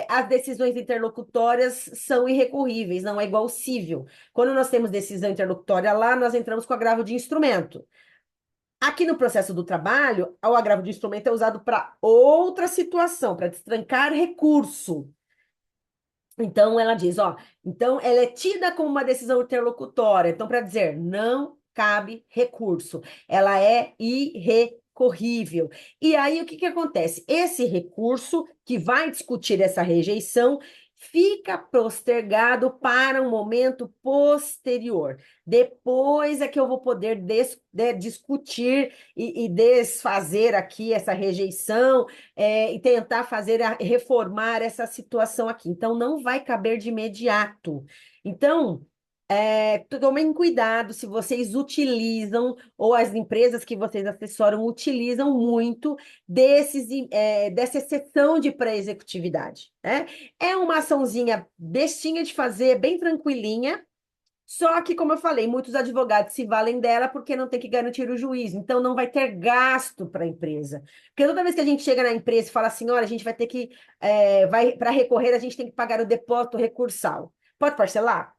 as decisões interlocutórias são irrecorríveis, não é igual ao cível. Quando nós temos decisão interlocutória lá, nós entramos com agravo de instrumento. Aqui no processo do trabalho, o agravo de instrumento é usado para outra situação, para destrancar recurso. Então, ela diz, ó, então ela é tida como uma decisão interlocutória. Então, para dizer, não cabe recurso. Ela é irrecorrível. E aí, o que que acontece? Esse recurso que vai discutir essa rejeição fica postergado para um momento posterior. Depois é que eu vou poder discutir e desfazer aqui essa rejeição, e tentar reformar essa situação aqui. Então, não vai caber de imediato. Então, tomem cuidado se vocês utilizam, ou as empresas que vocês assessoram utilizam muito dessa exceção de pré-executividade, né? É uma açãozinha bestinha de fazer, bem tranquilinha, só que, como eu falei, muitos advogados se valem dela porque não tem que garantir o juízo, então não vai ter gasto para a empresa. Porque toda vez que a gente chega na empresa e fala assim, olha, a gente vai ter que, para recorrer, a gente tem que pagar o depósito recursal. Pode parcelar?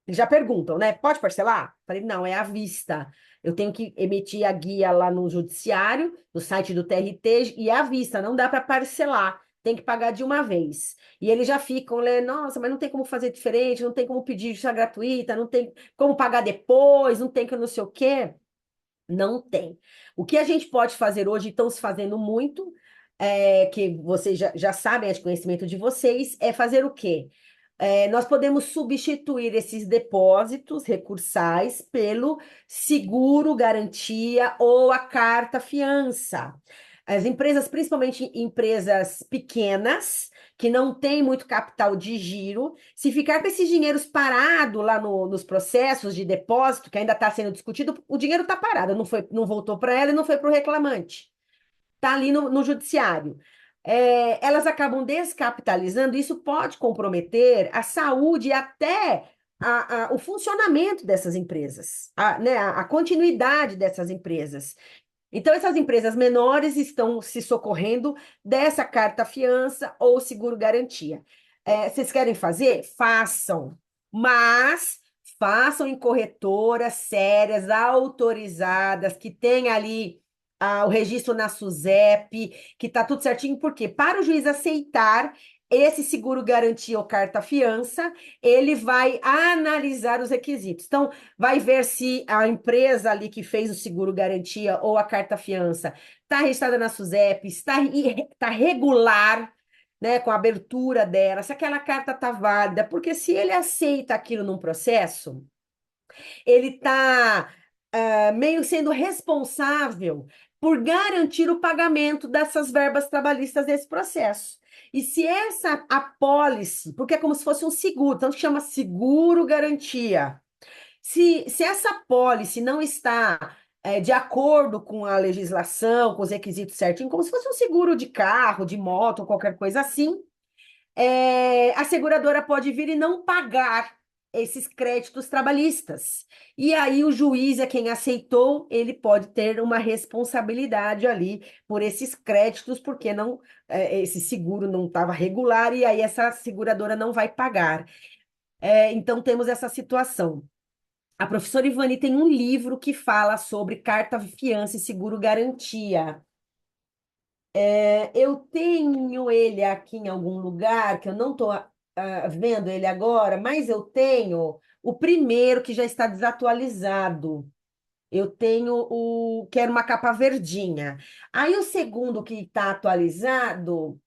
Eles já perguntam, né? Pode parcelar? Falei, não, é à vista. Eu tenho que emitir a guia lá no judiciário, no site do TRT, e é à vista, não dá para parcelar. Tem que pagar de uma vez. E eles já ficam, né? Nossa, mas não tem como fazer diferente, não tem como pedir justiça gratuita, não tem como pagar depois, não tem que não sei o quê. Não tem. O que a gente pode fazer hoje, estão se fazendo muito, que vocês já sabem, é de conhecimento de vocês, é fazer o quê? Nós podemos substituir esses depósitos recursais pelo seguro garantia ou a carta fiança. As empresas, principalmente empresas pequenas, que não têm muito capital de giro, se ficar com esses dinheiros parado lá nos processos de depósito, que ainda está sendo discutido, o dinheiro está parado, não foi, não voltou para ela e não foi para o reclamante. Está ali no judiciário. Elas acabam descapitalizando, isso pode comprometer a saúde e até o funcionamento dessas empresas, né, a continuidade dessas empresas. Então, essas empresas menores estão se socorrendo dessa carta-fiança ou seguro-garantia. Vocês querem fazer? Façam, mas façam em corretoras sérias, autorizadas, que tem ali o registro na SUSEP, que está tudo certinho, porque para o juiz aceitar esse seguro-garantia ou carta-fiança, ele vai analisar os requisitos. Então, vai ver se a empresa ali que fez o seguro garantia ou a carta fiança está registrada na SUSEP, está regular, né, com a abertura dela, se aquela carta está válida, porque se ele aceita aquilo num processo, ele está meio sendo responsável por garantir o pagamento dessas verbas trabalhistas desse processo. E se essa apólice, porque é como se fosse um seguro, tanto que chama seguro garantia, se essa apólice não está de acordo com a legislação, com os requisitos certinhos, como se fosse um seguro de carro, de moto, ou qualquer coisa assim, a seguradora pode vir e não pagar esses créditos trabalhistas. E aí o juiz é quem aceitou, ele pode ter uma responsabilidade ali por esses créditos, porque não esse seguro não estava regular e aí essa seguradora não vai pagar. Então temos essa situação. A professora Ivani tem um livro que fala sobre carta fiança e seguro garantia. Eu tenho ele aqui em algum lugar, que eu não estou vendo ele agora, mas eu tenho o primeiro que já está desatualizado. Eu tenho o que era uma capa verdinha. Aí o segundo que está atualizado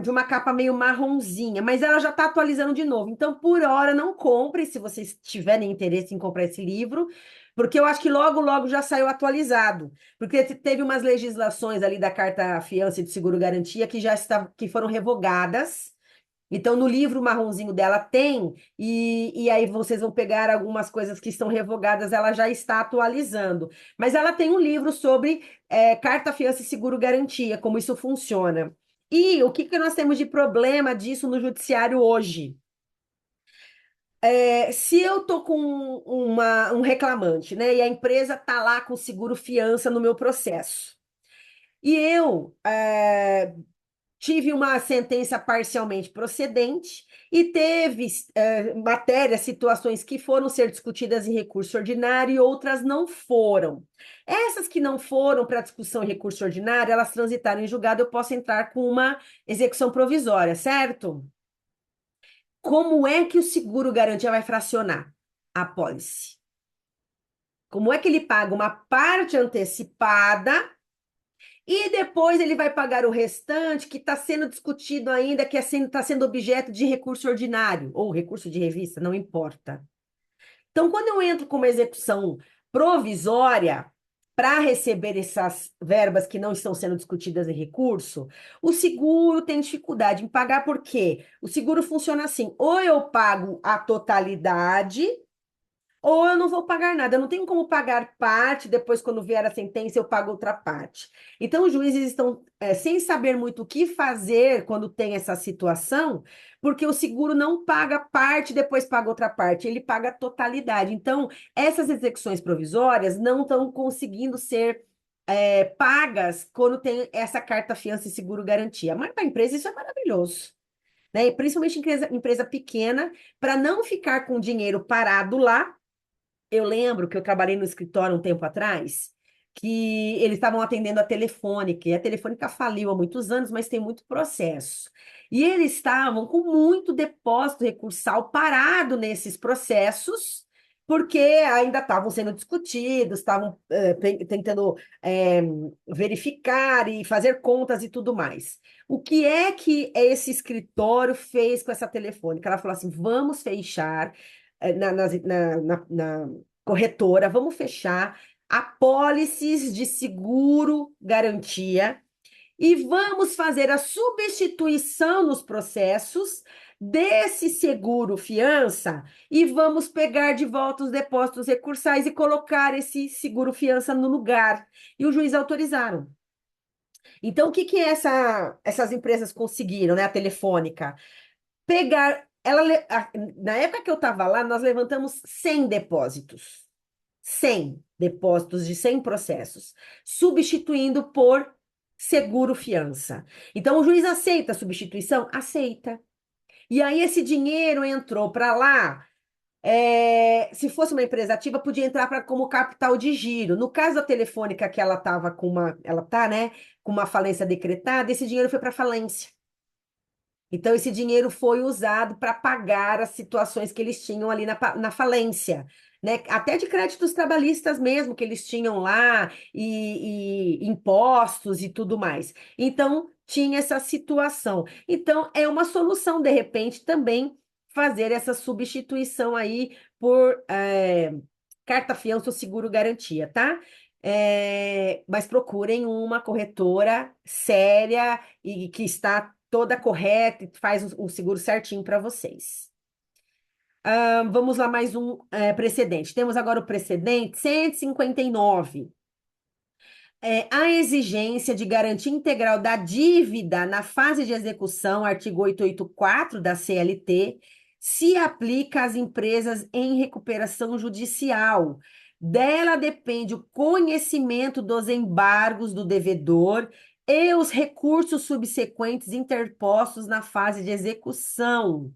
de uma capa meio marronzinha, mas ela já está atualizando de novo. Então, por hora, não compre se vocês tiverem interesse em comprar esse livro, porque eu acho que logo, logo já saiu atualizado. Porque teve umas legislações ali da Carta Fiança e de Seguro Garantia que foram revogadas. Então, no livro marronzinho dela tem, e aí vocês vão pegar algumas coisas que estão revogadas, ela já está atualizando. Mas ela tem um livro sobre carta, fiança e seguro garantia, como isso funciona. E o que, que nós temos de problema disso no judiciário hoje? Se eu estou com um reclamante, né, e a empresa está lá com seguro fiança no meu processo, e eu tive uma sentença parcialmente procedente e teve matérias, situações que foram ser discutidas em recurso ordinário e outras não foram. Essas que não foram para discussão em recurso ordinário, elas transitaram em julgado, eu posso entrar com uma execução provisória, certo? Como é que o seguro garantia vai fracionar a apólice? Como é que ele paga uma parte antecipada e depois ele vai pagar o restante que está sendo discutido ainda, que está sendo objeto de recurso ordinário ou recurso de revista, não importa. Então, quando eu entro com uma execução provisória para receber essas verbas que não estão sendo discutidas em recurso, o seguro tem dificuldade em pagar, por quê? O seguro funciona assim: ou eu pago a totalidade ou eu não vou pagar nada. Eu não tenho como pagar parte, depois, quando vier a sentença, eu pago outra parte. Então, os juízes estão sem saber muito o que fazer quando tem essa situação, porque o seguro não paga parte, depois paga outra parte, ele paga a totalidade. Então, essas execuções provisórias não estão conseguindo ser pagas quando tem essa carta fiança e seguro garantia. Mas para a empresa isso é maravilhoso. né? E principalmente empresa pequena, para não ficar com dinheiro parado lá. Eu lembro que eu trabalhei no escritório um tempo atrás, que eles estavam atendendo a Telefônica, e a Telefônica faliu há muitos anos, mas tem muito processo. E eles estavam com muito depósito recursal parado nesses processos, porque ainda estavam sendo discutidos, estavam tentando verificar e fazer contas e tudo mais. O que é que esse escritório fez com essa Telefônica? Ela falou assim: vamos fechar na corretora, vamos fechar apólices de seguro garantia e vamos fazer a substituição nos processos desse seguro fiança e vamos pegar de volta os depósitos recursais e colocar esse seguro fiança no lugar. E o juiz autorizaram. Então, o que que essas empresas conseguiram, né? A Telefônica? Pegar. Na época que eu estava lá, nós levantamos 100 depósitos. 100 depósitos de 100 processos, substituindo por seguro fiança. Então, o juiz aceita a substituição? Aceita. E aí, esse dinheiro entrou para lá. Se fosse uma empresa ativa, podia entrar como capital de giro. No caso da Telefônica, que ela estava ela tá, né, com uma falência decretada, esse dinheiro foi para falência. Então, esse dinheiro foi usado para pagar as situações que eles tinham ali na falência, né? Até de créditos trabalhistas mesmo, que eles tinham lá, e impostos e tudo mais. Então, tinha essa situação. Então, é uma solução, de repente, também fazer essa substituição aí por carta fiança ou seguro garantia, tá? Mas procurem uma corretora séria e que está toda correta e faz o seguro certinho para vocês. Vamos lá, mais um precedente. Temos agora o precedente 159. A exigência de garantia integral da dívida na fase de execução, artigo 884 da CLT, se aplica às empresas em recuperação judicial. Dela depende o conhecimento dos embargos do devedor e os recursos subsequentes interpostos na fase de execução.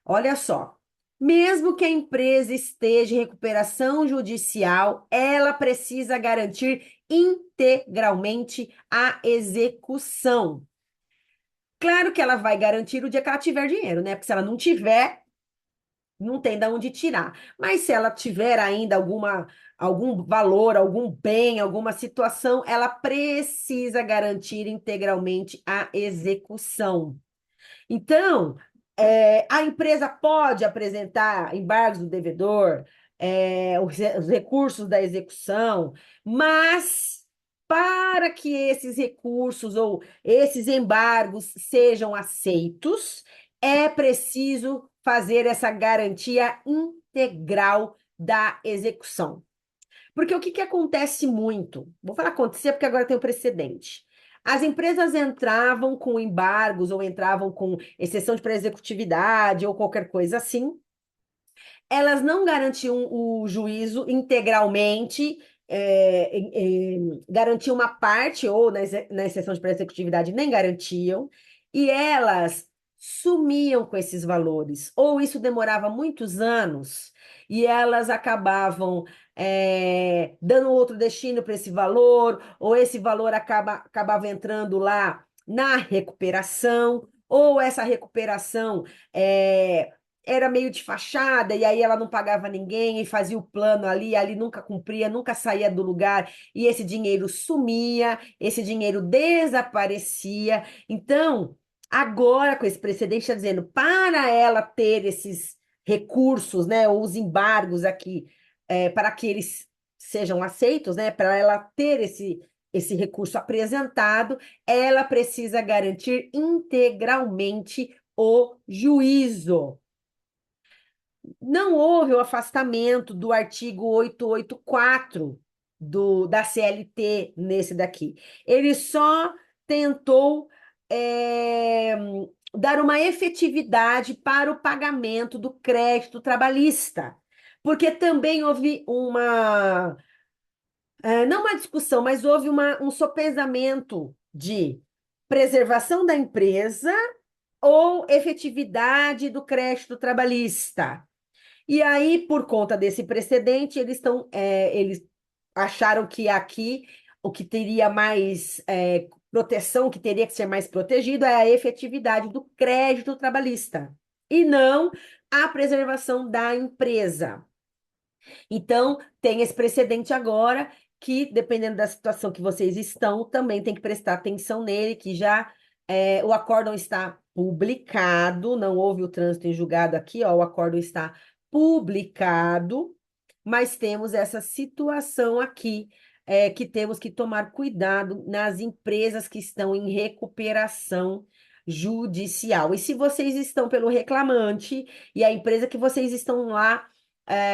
Olha só, mesmo que a empresa esteja em recuperação judicial, ela precisa garantir integralmente a execução. Claro que ela vai garantir o dia que ela tiver dinheiro, né? Porque se ela não tiver, não tem de onde tirar. Mas se ela tiver ainda algum valor, algum bem, alguma situação, ela precisa garantir integralmente a execução. Então, a empresa pode apresentar embargos do devedor, os recursos da execução, mas para que esses recursos ou esses embargos sejam aceitos, é preciso fazer essa garantia integral da execução. Porque o que acontece muito? Vou falar acontecer porque agora tem o precedente. As empresas entravam com embargos ou entravam com exceção de pré-executividade ou qualquer coisa assim. Elas não garantiam o juízo integralmente, garantiam uma parte ou na exceção de pré-executividade nem garantiam, e elas sumiam com esses valores. Ou isso demorava muitos anos e elas acabavam dando outro destino para esse valor, ou esse valor acabava entrando lá na recuperação, ou essa recuperação era meio de fachada, e aí ela não pagava ninguém, e fazia o plano ali, ali nunca cumpria, nunca saía do lugar, e esse dinheiro sumia, esse dinheiro desaparecia. Então, agora com esse precedente, está dizendo, para ela ter esses recursos, né, ou os embargos aqui, para que eles sejam aceitos, né, para ela ter esse recurso apresentado, ela precisa garantir integralmente o juízo. Não houve o afastamento do artigo 884 da CLT nesse daqui. Ele só tentou dar uma efetividade para o pagamento do crédito trabalhista, porque também houve não uma discussão, mas houve um sopesamento de preservação da empresa ou efetividade do crédito trabalhista. E aí, por conta desse precedente, eles acharam que aqui o que teria mais proteção, o que teria que ser mais protegido é a efetividade do crédito trabalhista, e não a preservação da empresa. Então, tem esse precedente agora que, dependendo da situação que vocês estão, também tem que prestar atenção nele, que já o acórdão está publicado, não houve o trânsito em julgado aqui, ó, o acórdão está publicado, mas temos essa situação aqui, que temos que tomar cuidado nas empresas que estão em recuperação judicial. E se vocês estão pelo reclamante e a empresa que vocês estão lá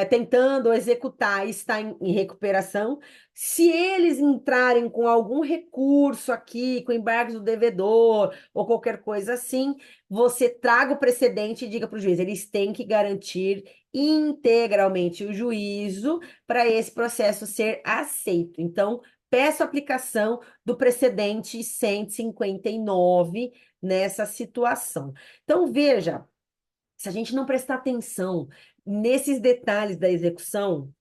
tentando executar e está em recuperação, se eles entrarem com algum recurso aqui, com embargos do devedor ou qualquer coisa assim, você traga o precedente e diga para o juiz, eles têm que garantir integralmente o juízo para esse processo ser aceito. Então, peço a aplicação do precedente 159 nessa situação. Então, veja, se a gente não prestar atenção nesses detalhes da execução,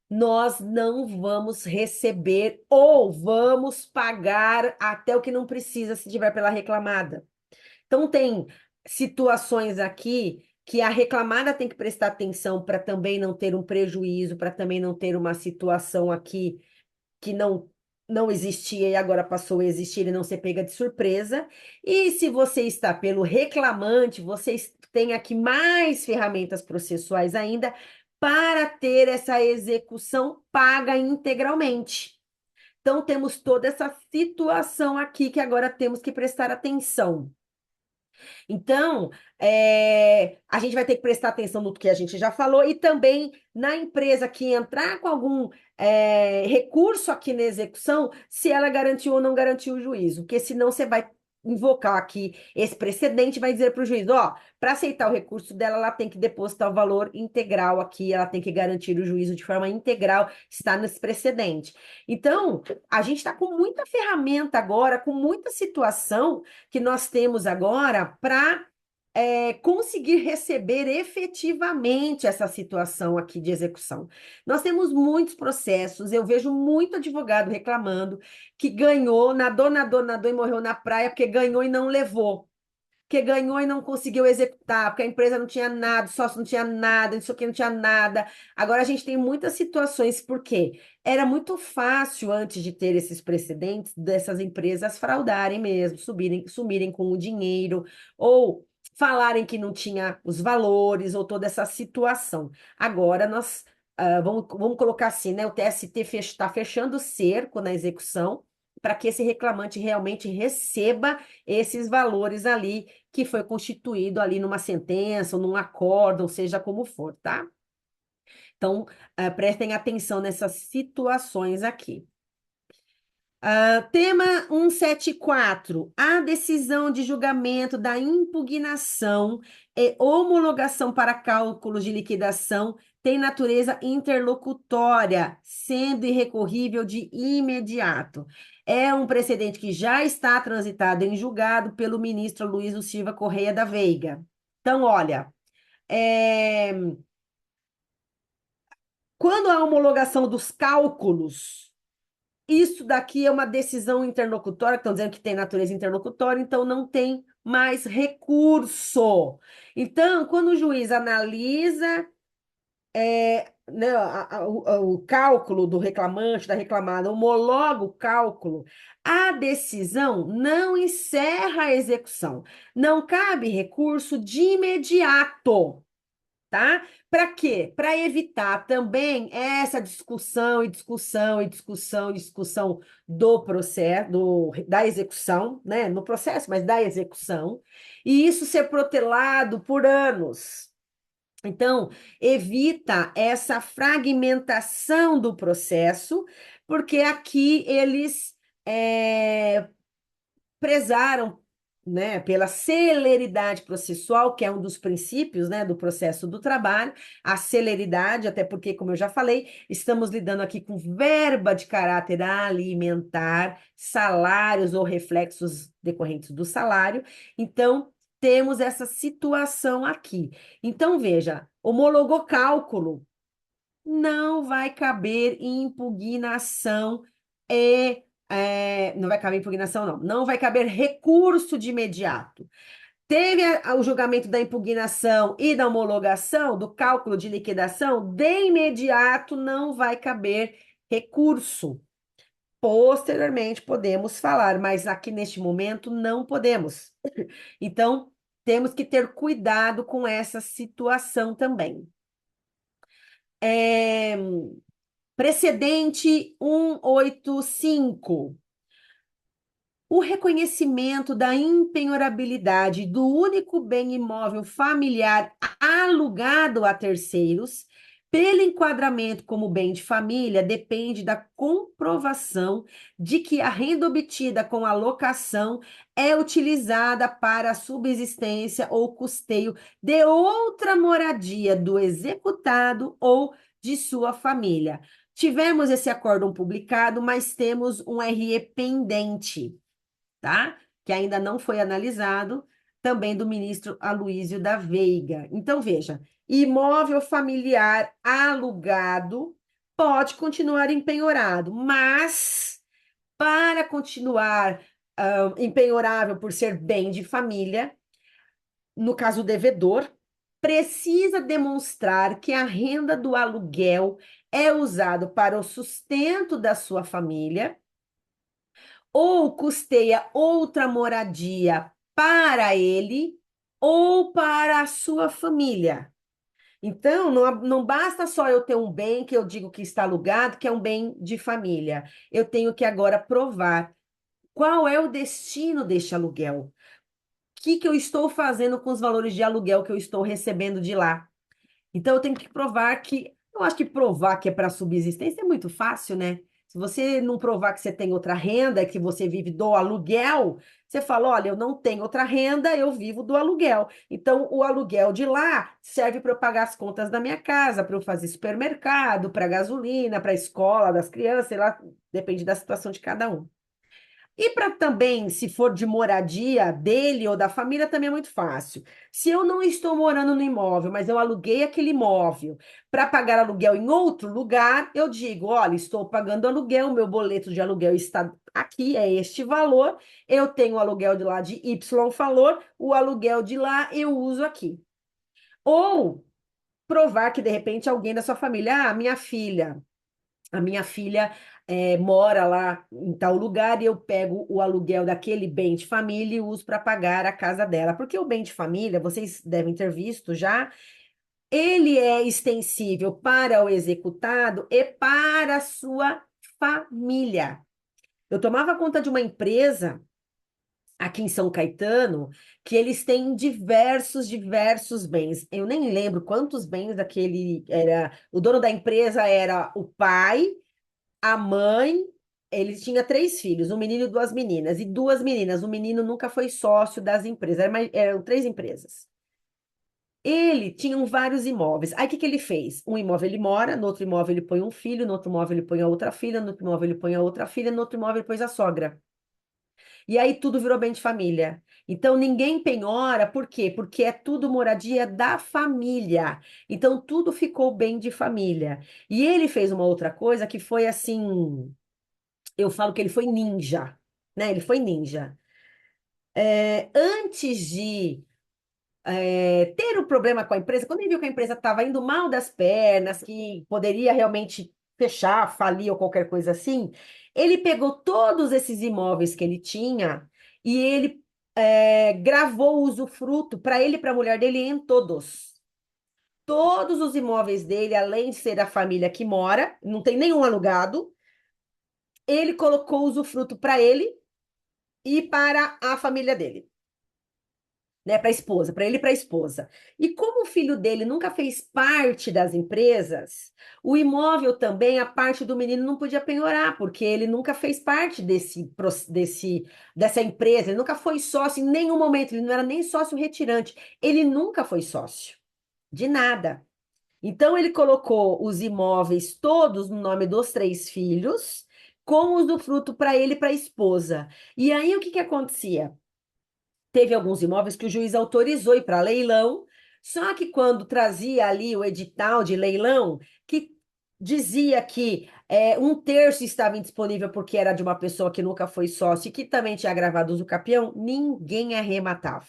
nós não vamos receber ou vamos pagar até o que não precisa se tiver pela reclamada. Então, tem situações aqui que a reclamada tem que prestar atenção para também não ter um prejuízo, para também não ter uma situação aqui que não existia e agora passou a existir e não ser pega de surpresa. E se você está pelo reclamante, vocês têm aqui mais ferramentas processuais ainda para ter essa execução paga integralmente. Então, temos toda essa situação aqui que agora temos que prestar atenção. Então, a gente vai ter que prestar atenção no que a gente já falou e também na empresa que entrar com algum recurso aqui na execução, se ela garantiu ou não garantiu o juízo, porque senão você vai invocar aqui esse precedente, vai dizer para o juiz, ó, para aceitar o recurso dela, ela tem que depositar o valor integral aqui, ela tem que garantir o juízo de forma integral, está nesse precedente. Então, a gente está com muita ferramenta agora, com muita situação que nós temos agora para conseguir receber efetivamente essa situação aqui de execução. Nós temos muitos processos, eu vejo muito advogado reclamando que ganhou, nadou e morreu na praia porque ganhou e não levou. Porque ganhou e não conseguiu executar, porque a empresa não tinha nada, o sócio não tinha nada, isso aqui não tinha nada. Agora a gente tem muitas situações, porque era muito fácil, antes de ter esses precedentes, dessas empresas fraudarem mesmo, sumirem com o dinheiro, ou falarem que não tinha os valores, ou toda essa situação. Agora nós vamos colocar assim, né? O TST está fechando o cerco na execução para que esse reclamante realmente receba esses valores ali que foi constituído ali numa sentença, ou num acórdão, seja como for, tá? Então, prestem atenção nessas situações aqui. Tema 174. A decisão de julgamento da impugnação e homologação para cálculos de liquidação tem natureza interlocutória, sendo irrecorrível de imediato. É um precedente que já está transitado em julgado pelo ministro Luiz Silva Correia da Veiga. Então, olha, quando a homologação dos cálculos, isso daqui é uma decisão interlocutória, que estão dizendo que tem natureza interlocutória, então não tem mais recurso. Então, quando o juiz analisa né, o cálculo do reclamante, da reclamada, homologa o cálculo, a decisão não encerra a execução. Não cabe recurso de imediato. Tá? Para quê? Para evitar também essa discussão e discussão e discussão e discussão do processo, da execução, né? No processo, mas da execução, e isso ser protelado por anos. Então, evita essa fragmentação do processo, porque aqui eles prezaram, né, pela celeridade processual, que é um dos princípios, né, do processo do trabalho, a celeridade, até porque, como eu já falei, estamos lidando aqui com verba de caráter alimentar, salários ou reflexos decorrentes do salário. Então, temos essa situação aqui. Então, veja, homologou cálculo, não vai caber impugnação não vai caber impugnação, não. Não vai caber recurso de imediato. Teve o julgamento da impugnação e da homologação, do cálculo de liquidação, de imediato não vai caber recurso. Posteriormente podemos falar, mas aqui neste momento não podemos. Então, temos que ter cuidado com essa situação também. Precedente 185. O reconhecimento da impenhorabilidade do único bem imóvel familiar alugado a terceiros, pelo enquadramento como bem de família, depende da comprovação de que a renda obtida com a locação é utilizada para a subsistência ou custeio de outra moradia do executado ou de sua família. Tivemos esse acórdão publicado, mas temos um RE pendente, tá? Que ainda não foi analisado, também do ministro Aloísio da Veiga. Então, veja, imóvel familiar alugado pode continuar empenhorado, mas para continuar empenhorável por ser bem de família, no caso o devedor, precisa demonstrar que a renda do aluguel é usado para o sustento da sua família ou custeia outra moradia para ele ou para a sua família. Então, não basta só eu ter um bem que eu digo que está alugado, que é um bem de família. Eu tenho que agora provar qual é o destino deste aluguel. O que que eu estou fazendo com os valores de aluguel que eu estou recebendo de lá? Então, eu tenho que provar que. Eu acho que provar que é para subsistência é muito fácil, né? Se você não provar que você tem outra renda, que você vive do aluguel, você fala: olha, eu não tenho outra renda, eu vivo do aluguel. Então, o aluguel de lá serve para eu pagar as contas da minha casa, para eu fazer supermercado, para gasolina, para a escola das crianças, sei lá, depende da situação de cada um. E para também, se for de moradia dele ou da família, também é muito fácil. Se eu não estou morando no imóvel, mas eu aluguei aquele imóvel para pagar aluguel em outro lugar, eu digo: olha, estou pagando aluguel, meu boleto de aluguel está aqui, é este valor, eu tenho o aluguel de lá de Y valor, o aluguel de lá eu uso aqui. Ou provar que, de repente, alguém da sua família, a minha filha mora lá em tal lugar e eu pego o aluguel daquele bem de família e uso para pagar a casa dela. Porque o bem de família, vocês devem ter visto já, ele é extensível para o executado e para a sua família. Eu tomava conta de uma empresa aqui em São Caetano que eles têm diversos bens. Eu nem lembro quantos bens daquele era. O dono da empresa era o pai, a mãe, ele tinha 3 filhos, um menino e 2 meninas, e 2 meninas. O menino nunca foi sócio das empresas, eram 3 empresas. Ele tinha vários imóveis. Aí o que que ele fez? Um imóvel ele mora, no outro imóvel ele põe um filho, no outro imóvel ele põe a outra filha, no outro imóvel ele põe a outra filha, no outro imóvel ele põe a sogra. E aí tudo virou bem de família. Então ninguém penhora, por quê? Porque é tudo moradia da família. Então tudo ficou bem de família. E ele fez uma outra coisa que foi assim, eu falo que ele foi ninja, né? Ele foi ninja. Antes de ter o problema com a empresa, quando ele viu que a empresa estava indo mal das pernas, que poderia realmente fechar, falir ou qualquer coisa assim, ele pegou todos esses imóveis que ele tinha e ele gravou o usufruto para ele e para a mulher dele em todos. Todos os imóveis dele, além de ser a família que mora, não tem nenhum alugado, ele colocou o usufruto para ele e para a família dele, né? Para a esposa, para ele e para a esposa. E como o filho dele nunca fez parte das empresas, o imóvel também, a parte do menino não podia penhorar, porque ele nunca fez parte dessa empresa, ele nunca foi sócio em nenhum momento, ele não era nem sócio retirante, ele nunca foi sócio de nada. Então, ele colocou os imóveis todos no nome dos 3 filhos, com o usufruto para ele e para a esposa. E aí, o que que acontecia? teve alguns imóveis que o juiz autorizou ir para leilão, só que quando trazia ali o edital de leilão, que dizia que um terço estava indisponível porque era de uma pessoa que nunca foi sócio e que também tinha gravado uso capião, ninguém arrematava.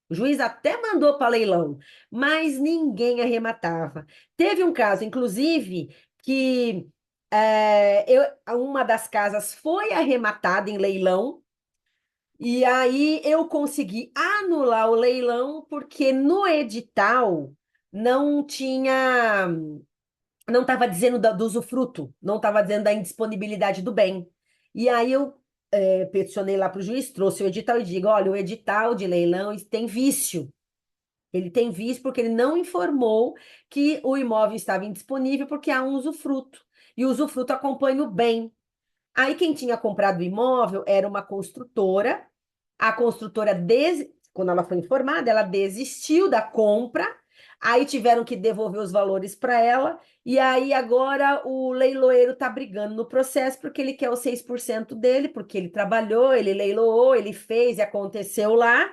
O juiz até mandou para leilão, mas ninguém arrematava. Teve um caso, inclusive, que uma das casas foi arrematada em leilão, e aí eu consegui anular o leilão porque no edital não tinha, não estava dizendo do usufruto, não estava dizendo da indisponibilidade do bem. E aí eu peticionei lá para o juiz, trouxe o edital e digo, olha, o edital de leilão tem vício. Ele tem vício porque ele não informou que o imóvel estava indisponível porque há um usufruto. E o usufruto acompanha o bem. Aí quem tinha comprado o imóvel era uma construtora. A construtora, quando ela foi informada, ela desistiu da compra. Aí tiveram que devolver os valores para ela. E aí agora o leiloeiro está brigando no processo porque ele quer os 6% dele, porque ele trabalhou, ele leiloou, ele fez e aconteceu lá.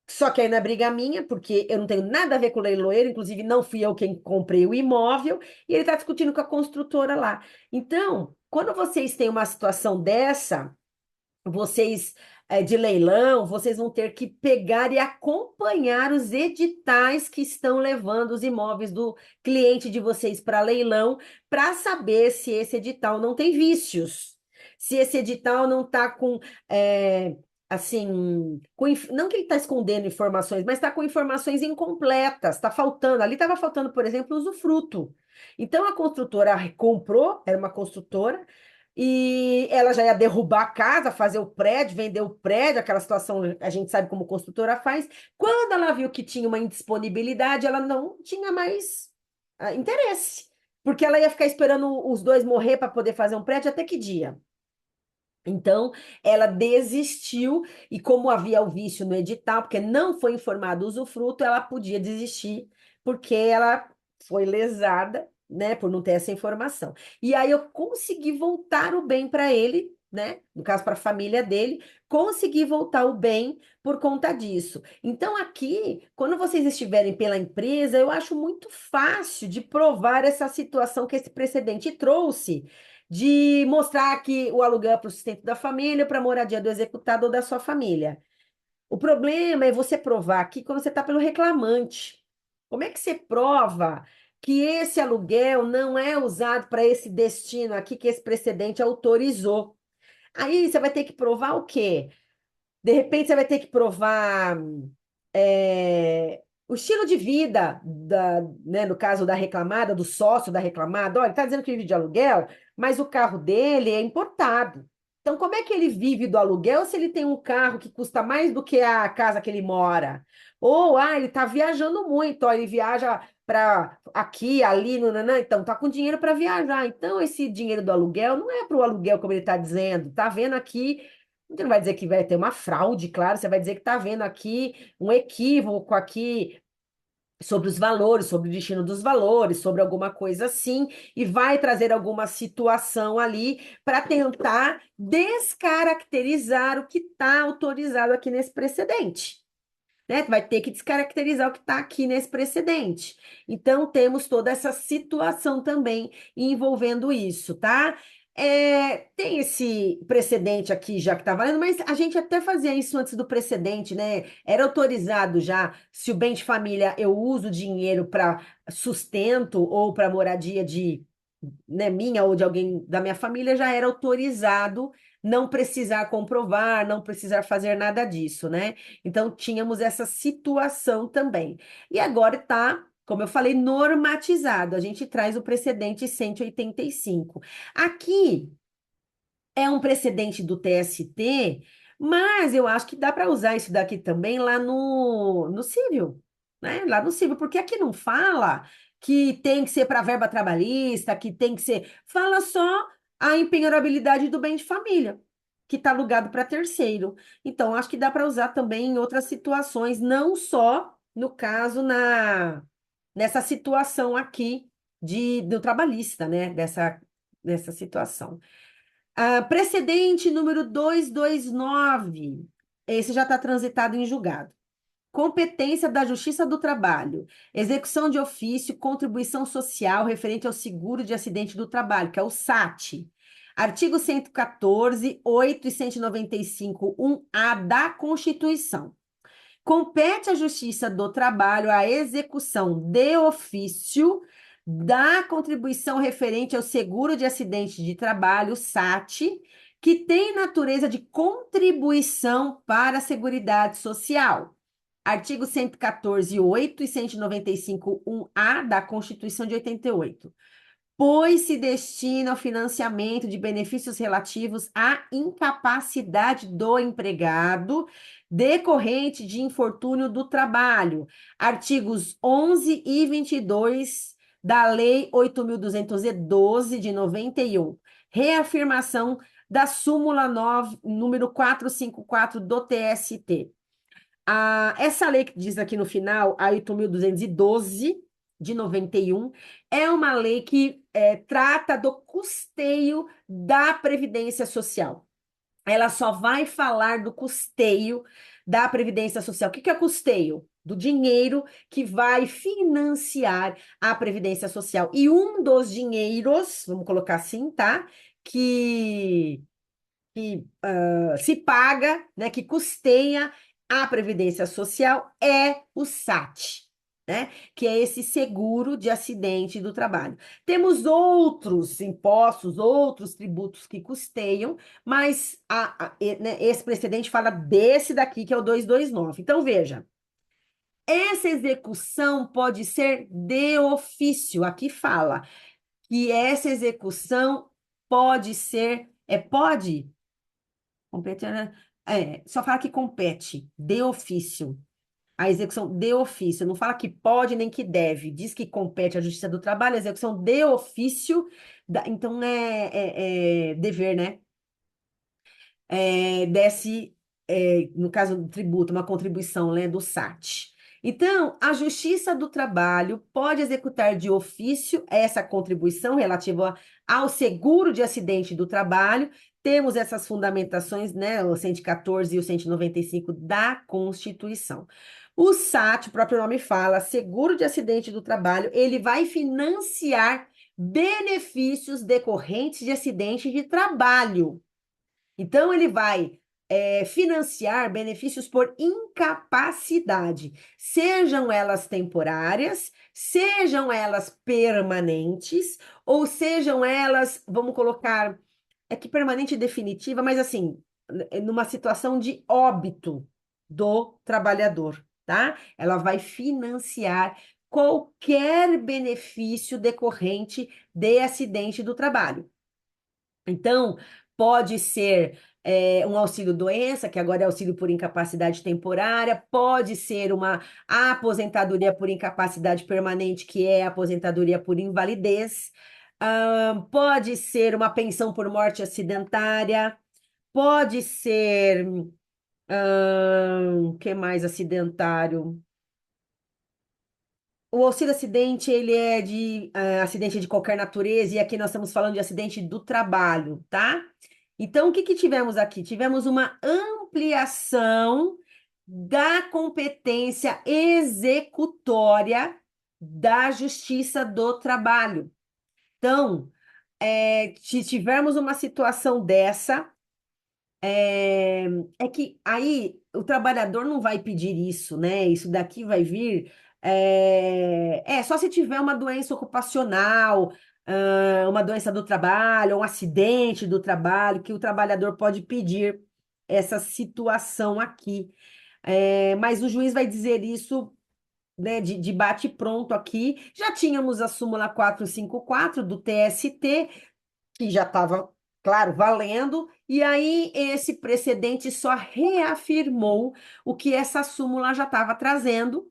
Só que aí não é briga minha, porque eu não tenho nada a ver com o leiloeiro, inclusive não fui eu quem comprei o imóvel, e ele está discutindo com a construtora lá. Então, quando vocês têm uma situação dessa, vocês de leilão, vocês vão ter que pegar e acompanhar os editais que estão levando os imóveis do cliente de vocês para leilão, para saber se esse edital não tem vícios, se esse edital não está com, assim, não que ele está escondendo informações, mas está com informações incompletas, está faltando, ali estava faltando, por exemplo, usufruto. Então, a construtora comprou, era uma construtora, e ela já ia derrubar a casa, fazer o prédio, vender o prédio, aquela situação, a gente sabe como construtora faz. Quando ela viu que tinha uma indisponibilidade, ela não tinha mais interesse, porque ela ia ficar esperando os dois morrer para poder fazer um prédio até que dia? Então, ela desistiu, e como havia o vício no edital, porque não foi informado o usufruto, ela podia desistir, porque ela foi lesada, né, por não ter essa informação. E aí eu consegui voltar o bem para ele, né, no caso para a família dele, consegui voltar o bem por conta disso. Então, aqui, quando vocês estiverem pela empresa, eu acho muito fácil de provar essa situação que esse precedente trouxe de mostrar que o aluguel é para o sustento da família, para a moradia do executado ou da sua família. O problema é você provar aqui quando você está pelo reclamante. Como é que você prova que esse aluguel não é usado para esse destino aqui que esse precedente autorizou? Aí você vai ter que provar o quê? De repente você vai ter que provar o estilo de vida, né, no caso da reclamada, do sócio da reclamada. Olha, ele está dizendo que vive de aluguel, mas o carro dele é importado. Então, como é que ele vive do aluguel se ele tem um carro que custa mais do que a casa que ele mora? Ou, ele está viajando muito, ó, ele viaja para aqui, ali, nananã, então está com dinheiro para viajar. Então, esse dinheiro do aluguel não é para o aluguel, como ele está dizendo. Está vendo aqui. Você não vai dizer que vai ter uma fraude, claro, você vai dizer que está vendo aqui um equívoco aqui sobre os valores, sobre o destino dos valores, sobre alguma coisa assim, e vai trazer alguma situação ali para tentar descaracterizar o que está autorizado aqui nesse precedente. Né? Vai ter que descaracterizar o que está aqui nesse precedente. Então, temos toda essa situação também envolvendo isso, tá? Tem esse precedente aqui já que está valendo, mas a gente até fazia isso antes do precedente, né? Era autorizado já, se o bem de família eu uso dinheiro para sustento ou para moradia de, né, minha ou de alguém da minha família, já era autorizado não precisar comprovar, não precisar fazer nada disso, né? Então, tínhamos essa situação também. E agora está, como eu falei, normatizado. A gente traz o precedente 185. Aqui é um precedente do TST, mas eu acho que dá para usar isso daqui também lá no civil, né? Lá no civil, porque aqui não fala que tem que ser para verba trabalhista, que tem que ser. Fala só a impenhorabilidade do bem de família, que está alugado para terceiro. Então, acho que dá para usar também em outras situações, não só no caso nessa situação aqui do trabalhista, né? Dessa situação. Precedente número 229. esse já está transitado em julgado. Competência da Justiça do Trabalho, execução de ofício, contribuição social referente ao seguro de acidente do trabalho, que é o SAT. Artigo 114, 8 e 195, 1A da Constituição. Compete à Justiça do Trabalho a execução de ofício da contribuição referente ao seguro de acidente de trabalho, SAT, que tem natureza de contribuição para a Seguridade Social. Artigo 114, 8 e 195, 1A da Constituição de 88. Pois se destina ao financiamento de benefícios relativos à incapacidade do empregado decorrente de infortúnio do trabalho. Artigos 11 e 22 da Lei 8.212 de 91. Reafirmação da súmula 9, número 454 do TST. Essa lei que diz aqui no final, a 8.212 de 91, é uma lei que trata do custeio da Previdência Social. Ela só vai falar do custeio da Previdência Social. O que é custeio? Do dinheiro que vai financiar a Previdência Social. E um dos dinheiros, vamos colocar assim, tá? Que se paga, né, que custeia a Previdência Social é o SAT, né, que é esse seguro de acidente do trabalho. Temos outros impostos, outros tributos que custeiam, mas né, esse precedente fala desse daqui, que é o 229. Então, veja, essa execução pode ser de ofício, aqui fala que essa execução pode ser, pode. Compete, né? Só fala que compete, de ofício. A execução de ofício. Não fala que pode nem que deve. Diz que compete à Justiça do Trabalho, a execução de ofício. Então, é dever, né? Desce, no caso do tributo, uma contribuição, né, do SAT. Então, a Justiça do Trabalho pode executar de ofício essa contribuição relativa ao seguro de acidente do trabalho. Temos essas fundamentações, né, o 114 e o 195 da Constituição. O SAT, o próprio nome fala, seguro de acidente do trabalho, ele vai financiar benefícios decorrentes de acidente de trabalho. Então, ele vai financiar benefícios por incapacidade, sejam elas temporárias, sejam elas permanentes, ou sejam elas, vamos colocar, que permanente e definitiva, mas assim, numa situação de óbito do trabalhador, tá? Ela vai financiar qualquer benefício decorrente de acidente do trabalho. Então, pode ser um auxílio-doença, que agora é auxílio por incapacidade temporária, pode ser uma aposentadoria por incapacidade permanente, que é a aposentadoria por invalidez, pode ser uma pensão por morte acidentária, pode ser, o que mais acidentário? O auxílio acidente, ele é de acidente de qualquer natureza, e aqui nós estamos falando de acidente do trabalho, tá? Então, o que que tivemos aqui? Tivemos uma ampliação da competência executória da Justiça do Trabalho. Então, se tivermos uma situação dessa, que aí o trabalhador não vai pedir isso, né? Isso daqui vai vir. Só se tiver uma doença ocupacional, uma doença do trabalho, um acidente do trabalho, que o trabalhador pode pedir essa situação aqui. Mas o juiz vai dizer isso, né, de bate-pronto aqui. Já tínhamos a súmula 454 do TST, que já estava, claro, valendo, e aí esse precedente só reafirmou o que essa súmula já estava trazendo,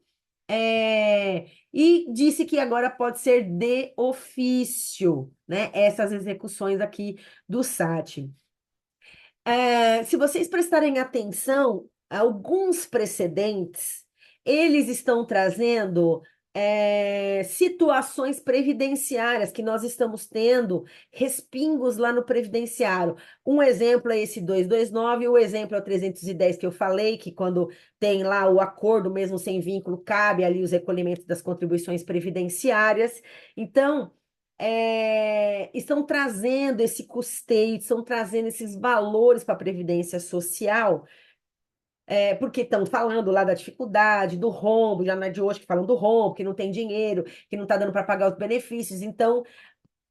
e disse que agora pode ser de ofício, né? Essas execuções aqui do SAT. Se vocês prestarem atenção, alguns precedentes, eles estão trazendo situações previdenciárias que nós estamos tendo, respingos lá no previdenciário. Um exemplo é esse 229, o exemplo é o 310 que eu falei, que quando tem lá o acordo, mesmo sem vínculo, cabe ali os recolhimentos das contribuições previdenciárias. Então, estão trazendo esse custeio, estão trazendo esses valores para a Previdência Social, porque estão falando lá da dificuldade, do rombo, já não é de hoje que falam do rombo, que não tem dinheiro, que não está dando para pagar os benefícios. Então,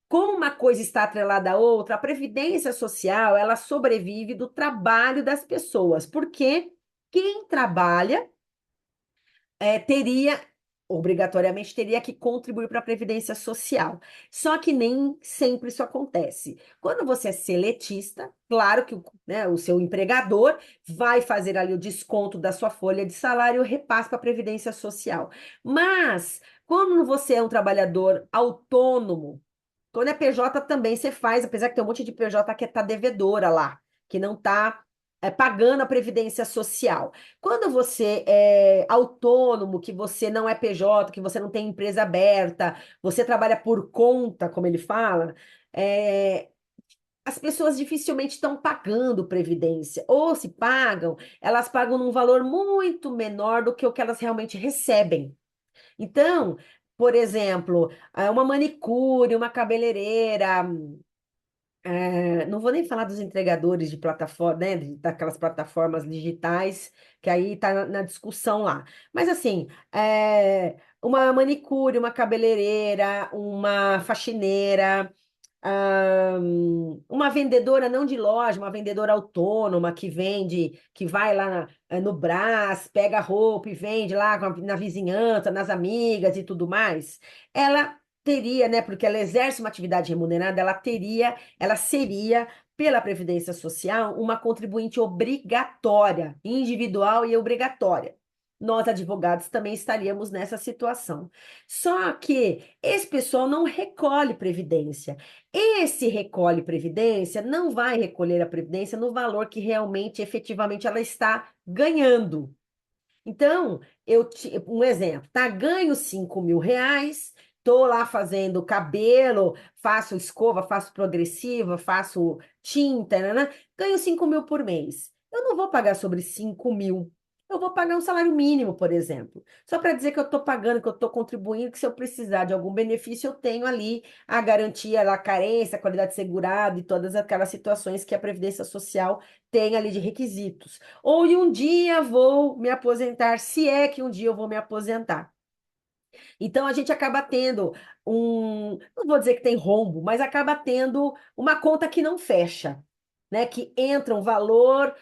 como uma coisa está atrelada à outra, a Previdência Social, ela sobrevive do trabalho das pessoas, porque quem trabalha teria, obrigatoriamente, teria que contribuir para a Previdência Social. Só que nem sempre isso acontece. Quando você é seletista, claro que né, o seu empregador vai fazer ali o desconto da sua folha de salário e repasse para a Previdência Social. Mas, quando você é um trabalhador autônomo, quando é PJ também você faz, apesar que tem um monte de PJ que está devedora lá, que não está pagando a previdência social. Quando você é autônomo, que você não é PJ, que você não tem empresa aberta, você trabalha por conta, como ele fala, é, as pessoas dificilmente estão pagando previdência. Ou se pagam, elas pagam num valor muito menor do que o que elas realmente recebem. Então, por exemplo, uma manicure, uma cabeleireira, não vou nem falar dos entregadores de plataforma, né, daquelas plataformas digitais, que aí está na discussão lá. Mas assim, uma manicure, uma cabeleireira, uma faxineira, uma vendedora não de loja, uma vendedora autônoma que vende, que vai lá no Brás, pega a roupa e vende lá na vizinhança, nas amigas e tudo mais, ela teria, né, porque ela exerce uma atividade remunerada, ela seria, pela Previdência Social, uma contribuinte obrigatória, individual e obrigatória. Nós, advogados, também estaríamos nessa situação. Só que esse pessoal não recolhe previdência. Esse recolhe previdência não vai recolher a previdência no valor que realmente, efetivamente, ela está ganhando. Então, um exemplo, tá? Ganho R$ 5.000, tô lá fazendo cabelo, faço escova, faço progressiva, faço tinta, né? Ganho 5.000 por mês. Eu não vou pagar sobre 5.000. Eu vou pagar um salário mínimo, por exemplo. Só para dizer que eu estou pagando, que eu estou contribuindo, que se eu precisar de algum benefício, eu tenho ali a garantia, a carência, a qualidade segurada e todas aquelas situações que a Previdência Social tem ali de requisitos. Ou em um dia vou me aposentar, se é que um dia eu vou me aposentar. Então a gente acaba tendo não vou dizer que tem rombo, mas acaba tendo uma conta que não fecha, né? Que entra um valor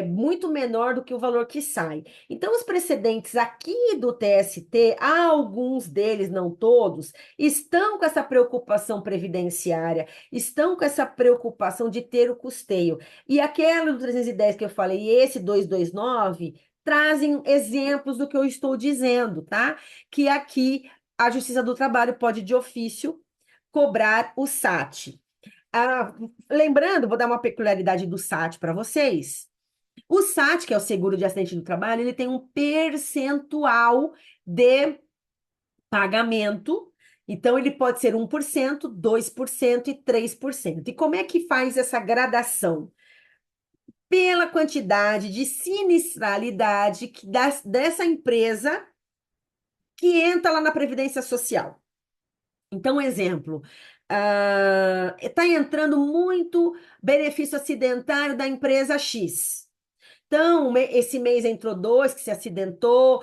muito menor do que o valor que sai. Então, os precedentes aqui do TST, alguns deles, não todos, estão com essa preocupação previdenciária, estão com essa preocupação de ter o custeio. E aquela do 310 que eu falei, e esse 229, trazem exemplos do que eu estou dizendo, tá? Que aqui a Justiça do Trabalho pode, de ofício, cobrar o SAT. Lembrando, vou dar uma peculiaridade do SAT para vocês. O SAT, que é o seguro de acidente do trabalho, ele tem um percentual de pagamento. Então, ele pode ser 1%, 2% e 3%. E como é que faz essa gradação? Pela quantidade de sinistralidade dessa empresa que entra lá na Previdência Social. Então, exemplo, está entrando muito benefício acidentário da empresa X. Então, esse mês entrou dois que se acidentou,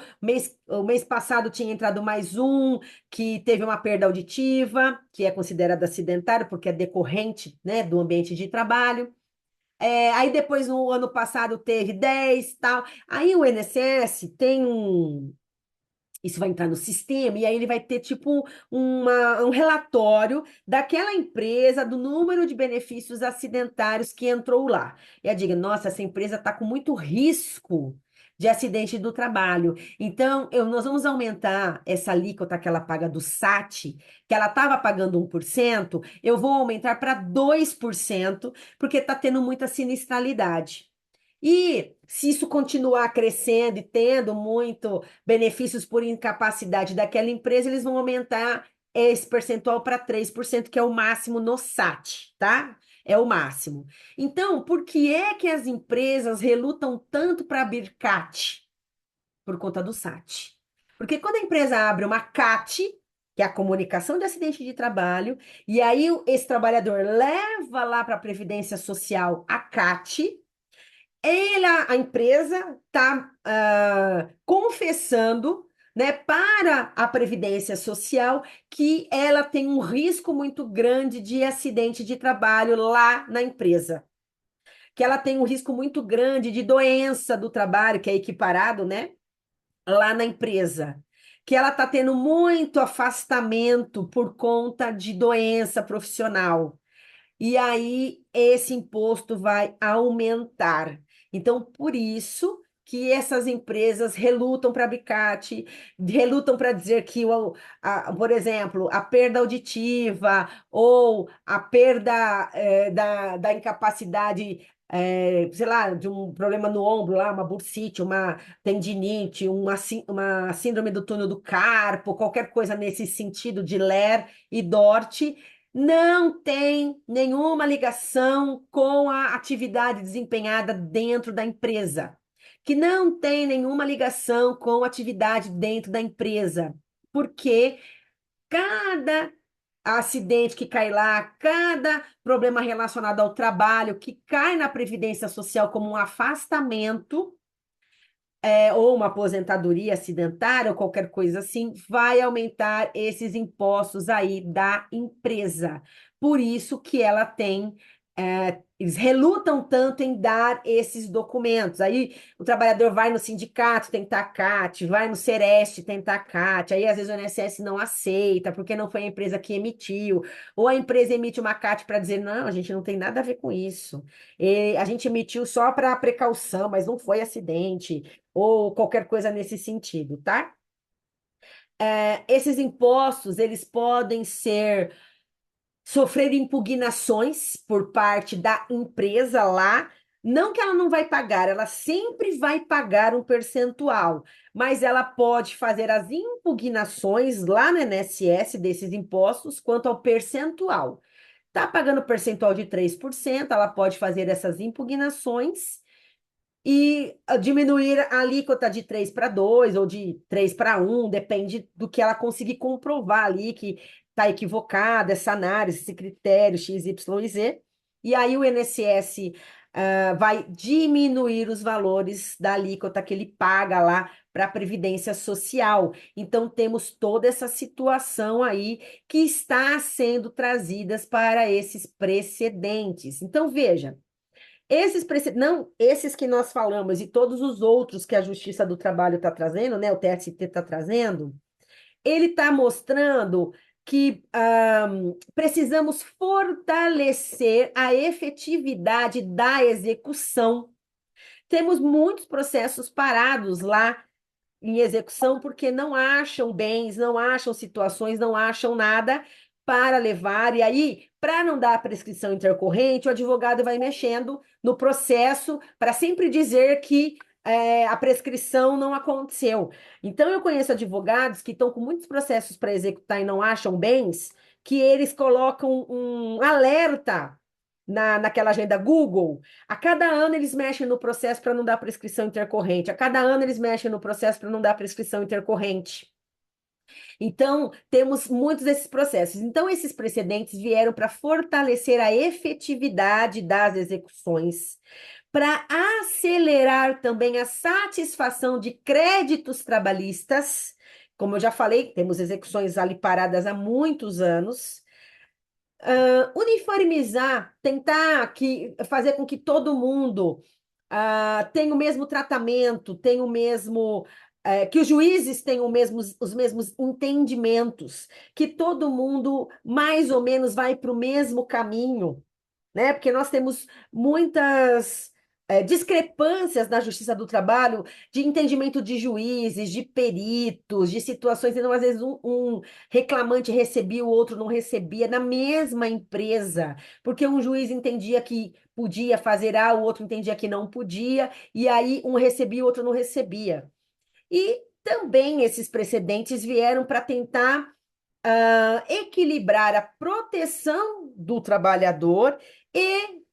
o mês passado tinha entrado mais um que teve uma perda auditiva, que é considerado acidentário porque é decorrente, né, do ambiente de trabalho. Aí depois, no ano passado, teve 10, tal. Aí o INSS tem isso vai entrar no sistema e aí ele vai ter tipo um relatório daquela empresa, do número de benefícios acidentários que entrou lá. E aí diga, nossa, essa empresa está com muito risco de acidente do trabalho. Então, nós vamos aumentar essa alíquota que ela paga do SAT, que ela estava pagando 1%, eu vou aumentar para 2%, porque está tendo muita sinistralidade. E se isso continuar crescendo e tendo muito benefícios por incapacidade daquela empresa, eles vão aumentar esse percentual para 3%, que é o máximo no SAT, tá? É o máximo. Então, por que é que as empresas relutam tanto para abrir CAT? Por conta do SAT. Porque quando a empresa abre uma CAT, que é a comunicação de acidente de trabalho, e aí esse trabalhador leva lá para a Previdência Social a CAT, a empresa está confessando, né, para a Previdência Social que ela tem um risco muito grande de acidente de trabalho lá na empresa. Que ela tem um risco muito grande de doença do trabalho, que é equiparado, né, lá na empresa. Que ela está tendo muito afastamento por conta de doença profissional. E aí esse imposto vai aumentar. Então, por isso que essas empresas relutam para abicate, relutam para dizer que, por exemplo, a perda auditiva ou a perda da incapacidade, sei lá, de um problema no ombro, lá, uma bursite, uma tendinite, uma síndrome do túnel do carpo, qualquer coisa nesse sentido de LER e DORT, não tem nenhuma ligação com a atividade desempenhada dentro da empresa, que não tem nenhuma ligação com a atividade dentro da empresa, porque cada acidente que cai lá, cada problema relacionado ao trabalho que cai na Previdência Social como um afastamento, ou uma aposentadoria acidentária ou qualquer coisa assim, vai aumentar esses impostos aí da empresa. Por isso que ela tem, eles relutam tanto em dar esses documentos. Aí o trabalhador vai no sindicato tentar CAT, vai no Sereste tentar CAT, aí às vezes o INSS não aceita, porque não foi a empresa que emitiu, ou a empresa emite uma CAT para dizer, não, a gente não tem nada a ver com isso. E a gente emitiu só para precaução, mas não foi acidente ou qualquer coisa nesse sentido, tá? Esses impostos, eles podem sofrer impugnações por parte da empresa lá, não que ela não vai pagar, ela sempre vai pagar um percentual, mas ela pode fazer as impugnações lá no INSS desses impostos quanto ao percentual. Tá pagando percentual de 3%, ela pode fazer essas impugnações e diminuir a alíquota de 3 para 2 ou de 3 para 1, depende do que ela conseguir comprovar ali que está equivocada, essa análise, esse critério X, Y e Z. E aí o INSS vai diminuir os valores da alíquota que ele paga lá para a Previdência Social. Então, temos toda essa situação aí que está sendo trazidas para esses precedentes. Então, veja. Não, esses que nós falamos e todos os outros que a Justiça do Trabalho está trazendo, né, o TST está trazendo, ele está mostrando que precisamos fortalecer a efetividade da execução. Temos muitos processos parados lá em execução porque não acham bens, não acham situações, não acham nada para levar. E aí, para não dar a prescrição intercorrente, o advogado vai mexendo no processo para sempre dizer que a prescrição não aconteceu. Então, eu conheço advogados que estão com muitos processos para executar e não acham bens, que eles colocam um alerta naquela agenda Google. A cada ano eles mexem no processo para não dar prescrição intercorrente. A cada ano eles mexem no processo para não dar prescrição intercorrente. Então, temos muitos desses processos. Então, esses precedentes vieram para fortalecer a efetividade das execuções, para acelerar também a satisfação de créditos trabalhistas. Como eu já falei, temos execuções ali paradas há muitos anos. Uniformizar, fazer com que todo mundo tenha o mesmo tratamento, tenha o mesmo, que os juízes tenham os mesmos entendimentos, que todo mundo mais ou menos vai para o mesmo caminho, né? Porque nós temos muitas discrepâncias na Justiça do Trabalho, de entendimento de juízes, de peritos, de situações, então, às vezes um reclamante recebia, o outro não recebia, na mesma empresa, porque um juiz entendia que podia fazer A, o outro entendia que não podia, e aí um recebia, o outro não recebia. E também esses precedentes vieram para tentar equilibrar a proteção do trabalhador e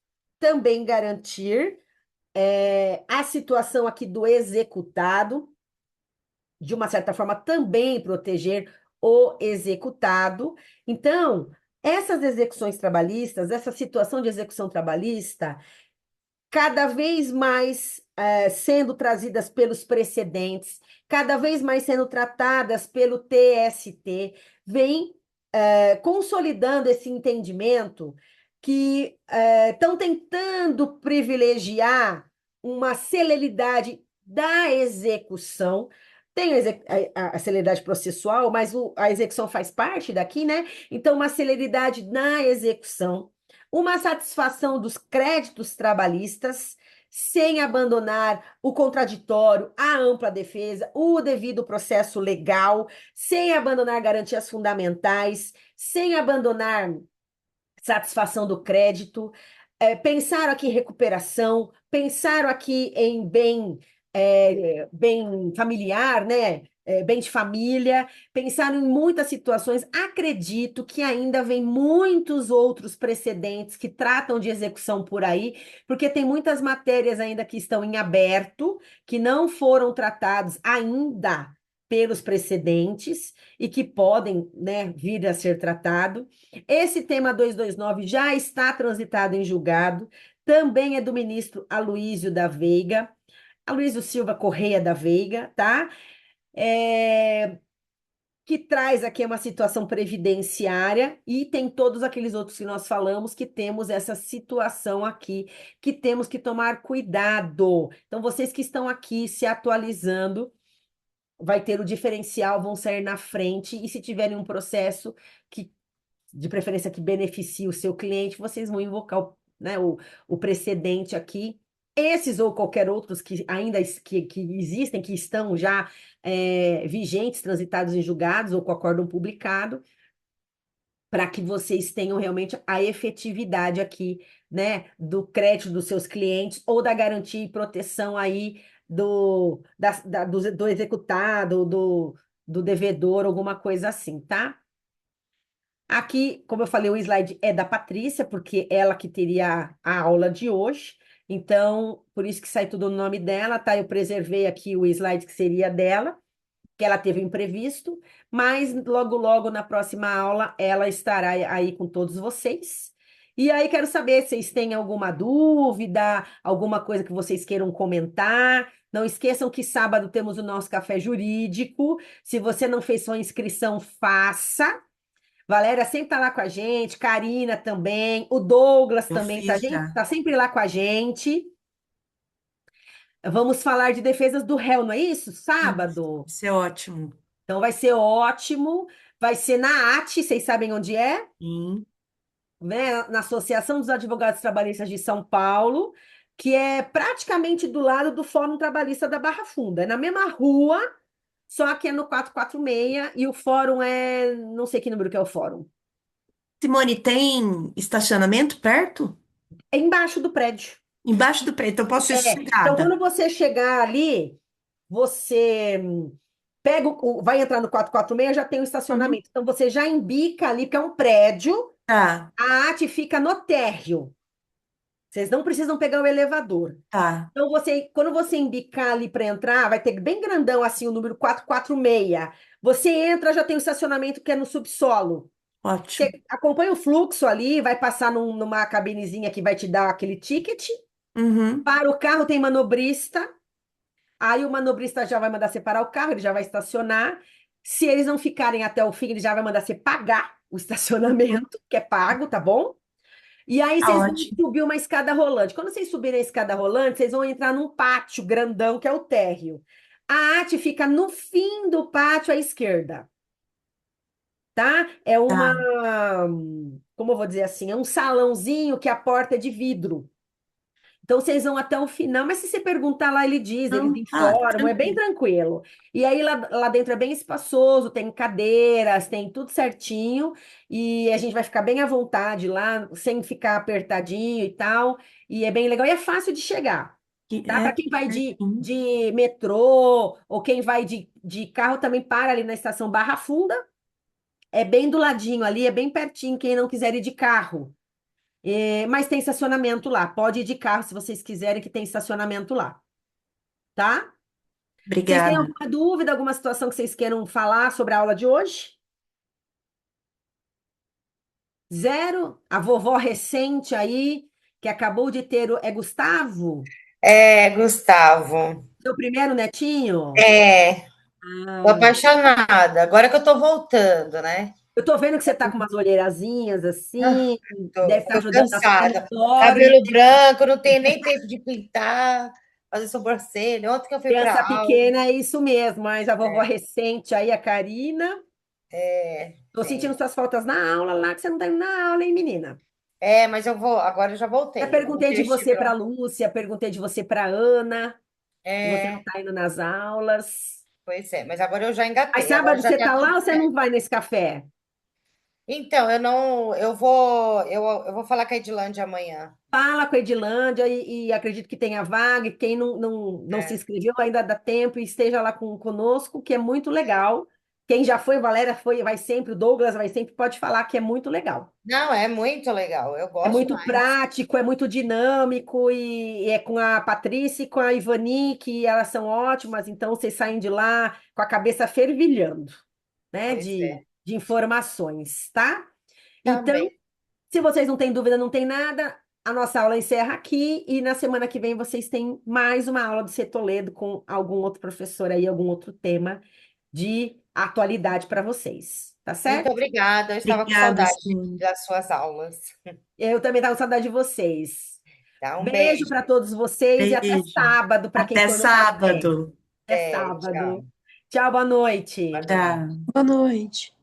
também garantir a situação aqui do executado, de uma certa forma, também proteger o executado. Então, essas execuções trabalhistas, essa situação de execução trabalhista, cada vez mais sendo trazidas pelos precedentes, cada vez mais sendo tratadas pelo TST, vem consolidando esse entendimento que estão tentando privilegiar uma celeridade da execução. Tem a celeridade processual, mas a execução faz parte daqui, né? Então, uma celeridade na execução, uma satisfação dos créditos trabalhistas, sem abandonar o contraditório, a ampla defesa, o devido processo legal, sem abandonar garantias fundamentais, sem abandonar satisfação do crédito, pensaram aqui em recuperação, pensaram aqui em bem familiar, né? Bem de família, pensaram em muitas situações. Acredito que ainda vem muitos outros precedentes que tratam de execução por aí, porque tem muitas matérias ainda que estão em aberto, que não foram tratados ainda pelos precedentes e que podem, né, vir a ser tratado. Esse tema 229 já está transitado em julgado, também é do ministro Aloísio da Veiga, Aloísio Silva Correia da Veiga, tá? É, que traz aqui uma situação previdenciária e tem todos aqueles outros que nós falamos que temos essa situação aqui, que temos que tomar cuidado. Então, vocês que estão aqui se atualizando, vai ter o diferencial, vão sair na frente, e se tiverem um processo que de preferência que beneficie o seu cliente, vocês vão invocar né, o precedente aqui. Esses ou qualquer outros que ainda que existem, que estão já vigentes, transitados em julgados ou com acórdão publicado, para que vocês tenham realmente a efetividade aqui, né, do crédito dos seus clientes ou da garantia e proteção aí do executado, do devedor, alguma coisa assim, tá? Aqui, como eu falei, o slide é da Patrícia, porque ela que teria a aula de hoje. Então, por isso que sai tudo no nome dela, tá? Eu preservei aqui o slide que seria dela, que ela teve um imprevisto, mas logo, logo na próxima aula ela estará aí com todos vocês. E aí, quero saber se vocês têm alguma dúvida, alguma coisa que vocês queiram comentar. Não esqueçam que sábado temos o nosso café jurídico. Se você não fez sua inscrição, faça. Valéria sempre tá lá com a gente, Karina também, o Douglas Eu também tá, fiz já. tá sempre lá com a gente. Vamos falar de defesas do réu, não é isso? Sábado. Isso é ótimo. Então vai ser ótimo. Vai ser na AT, vocês sabem onde é? Sim. Né? Na Associação dos Advogados Trabalhistas de São Paulo, que é praticamente do lado do Fórum Trabalhista da Barra Funda. É na mesma rua, só que é no 446 e o fórum é, não sei que número que é o fórum. Simone, tem estacionamento perto? É embaixo do prédio. Embaixo do prédio, então eu posso ir Então, sossegada. quando você chegar ali, você pega vai entrar no 446, já tem o Uhum. estacionamento. Então, você já embica ali, porque é um prédio, Tá, a arte fica no térreo. Vocês não precisam pegar o elevador. tá. Então, quando você embicar ali para entrar, vai ter bem grandão assim o número 446. Você entra, já tem o estacionamento que é no subsolo. Ótimo. Você acompanha o fluxo ali, vai passar numa cabinezinha que vai te dar aquele ticket. Uhum. Para o carro tem manobrista. Aí o manobrista já vai mandar separar o carro, ele já vai estacionar. Se eles não ficarem até o fim, ele já vai mandar você pagar o estacionamento, que é pago, tá bom? E aí Tá vocês vão ótimo. subir uma escada rolante. Quando vocês subirem a escada rolante, vocês vão entrar num pátio grandão, que é o térreo. A arte fica no fim do pátio à esquerda, tá? É uma, Tá. como eu vou dizer assim, é um salãozinho que a porta é de vidro. Então, vocês vão até o final, mas se você perguntar lá, ele diz, eles Então, informam, é bem tranquilo. tranquilo. E aí, lá dentro é bem espaçoso, tem cadeiras, tem tudo certinho, e a gente vai ficar bem à vontade lá, sem ficar apertadinho e tal, e é bem legal, e é fácil de chegar, tá? Para É, quem vai certinho. de metrô, ou quem vai de carro, também para ali na estação Barra Funda, é bem do ladinho ali, é bem pertinho, quem não quiser ir de carro. Mas tem estacionamento lá. Pode ir de carro se vocês quiserem, que tem estacionamento lá, tá? Vocês têm Obrigada. alguma dúvida, alguma situação que vocês queiram falar sobre a aula de hoje? Zero? A vovó recente aí, que acabou de ter. É Gustavo? É, Gustavo. Seu primeiro netinho? É, tô Ah, apaixonada. Agora que eu tô voltando, né? eu tô vendo que você tá com umas olheirazinhas Ah, assim, deve estar tô ajudando a ficar cansada. enorme. Cabelo branco, não tenho nem tempo de pintar, fazer sobrancelha. Ontem que eu fui para Criança aula. pequena é isso mesmo, mas a vovó recente aí, a Karina. Tô sentindo Sim. suas faltas na aula lá, que você não tá indo na aula, hein, menina? É, mas eu vou, agora eu já Já voltei. perguntei Ontem eu de você estive para lá. Lúcia, perguntei de você para Ana, que você não É, está indo nas aulas. pois é, mas agora eu já Mas engatei, agora sábado já você tá tá lá tudo ou você certo. não vai nesse café? Então, eu não, eu vou falar com a Edilândia amanhã. Fala com a Edilândia e acredito que tenha vaga. E quem não se É, inscreveu ainda dá tempo e esteja lá conosco, que é muito legal. Quem já foi, Valéria foi, vai sempre, o Douglas vai sempre, pode falar que é muito legal. não, é muito legal, eu É gosto muito demais. prático, é muito dinâmico e é com a Patrícia e com a Ivani, que elas são ótimas, então vocês saem de lá com a cabeça fervilhando, né, Pois de, é, de informações, tá? Então, também. se vocês não têm dúvida, não tem nada, a nossa aula encerra aqui e na semana que vem vocês têm mais uma aula do C Toledo com algum outro professor aí, algum outro tema de atualidade para vocês, tá Muito certo? obrigada, eu estava com Obrigada, saudade sim. das suas aulas. Eu também estava com saudade de vocês. Tá, um Beijo beijo. para todos vocês e até Beijo. sábado para quem Até for no café. sábado. Até Tchau. sábado. Tchau, boa Boa noite. noite. Tá. Boa noite.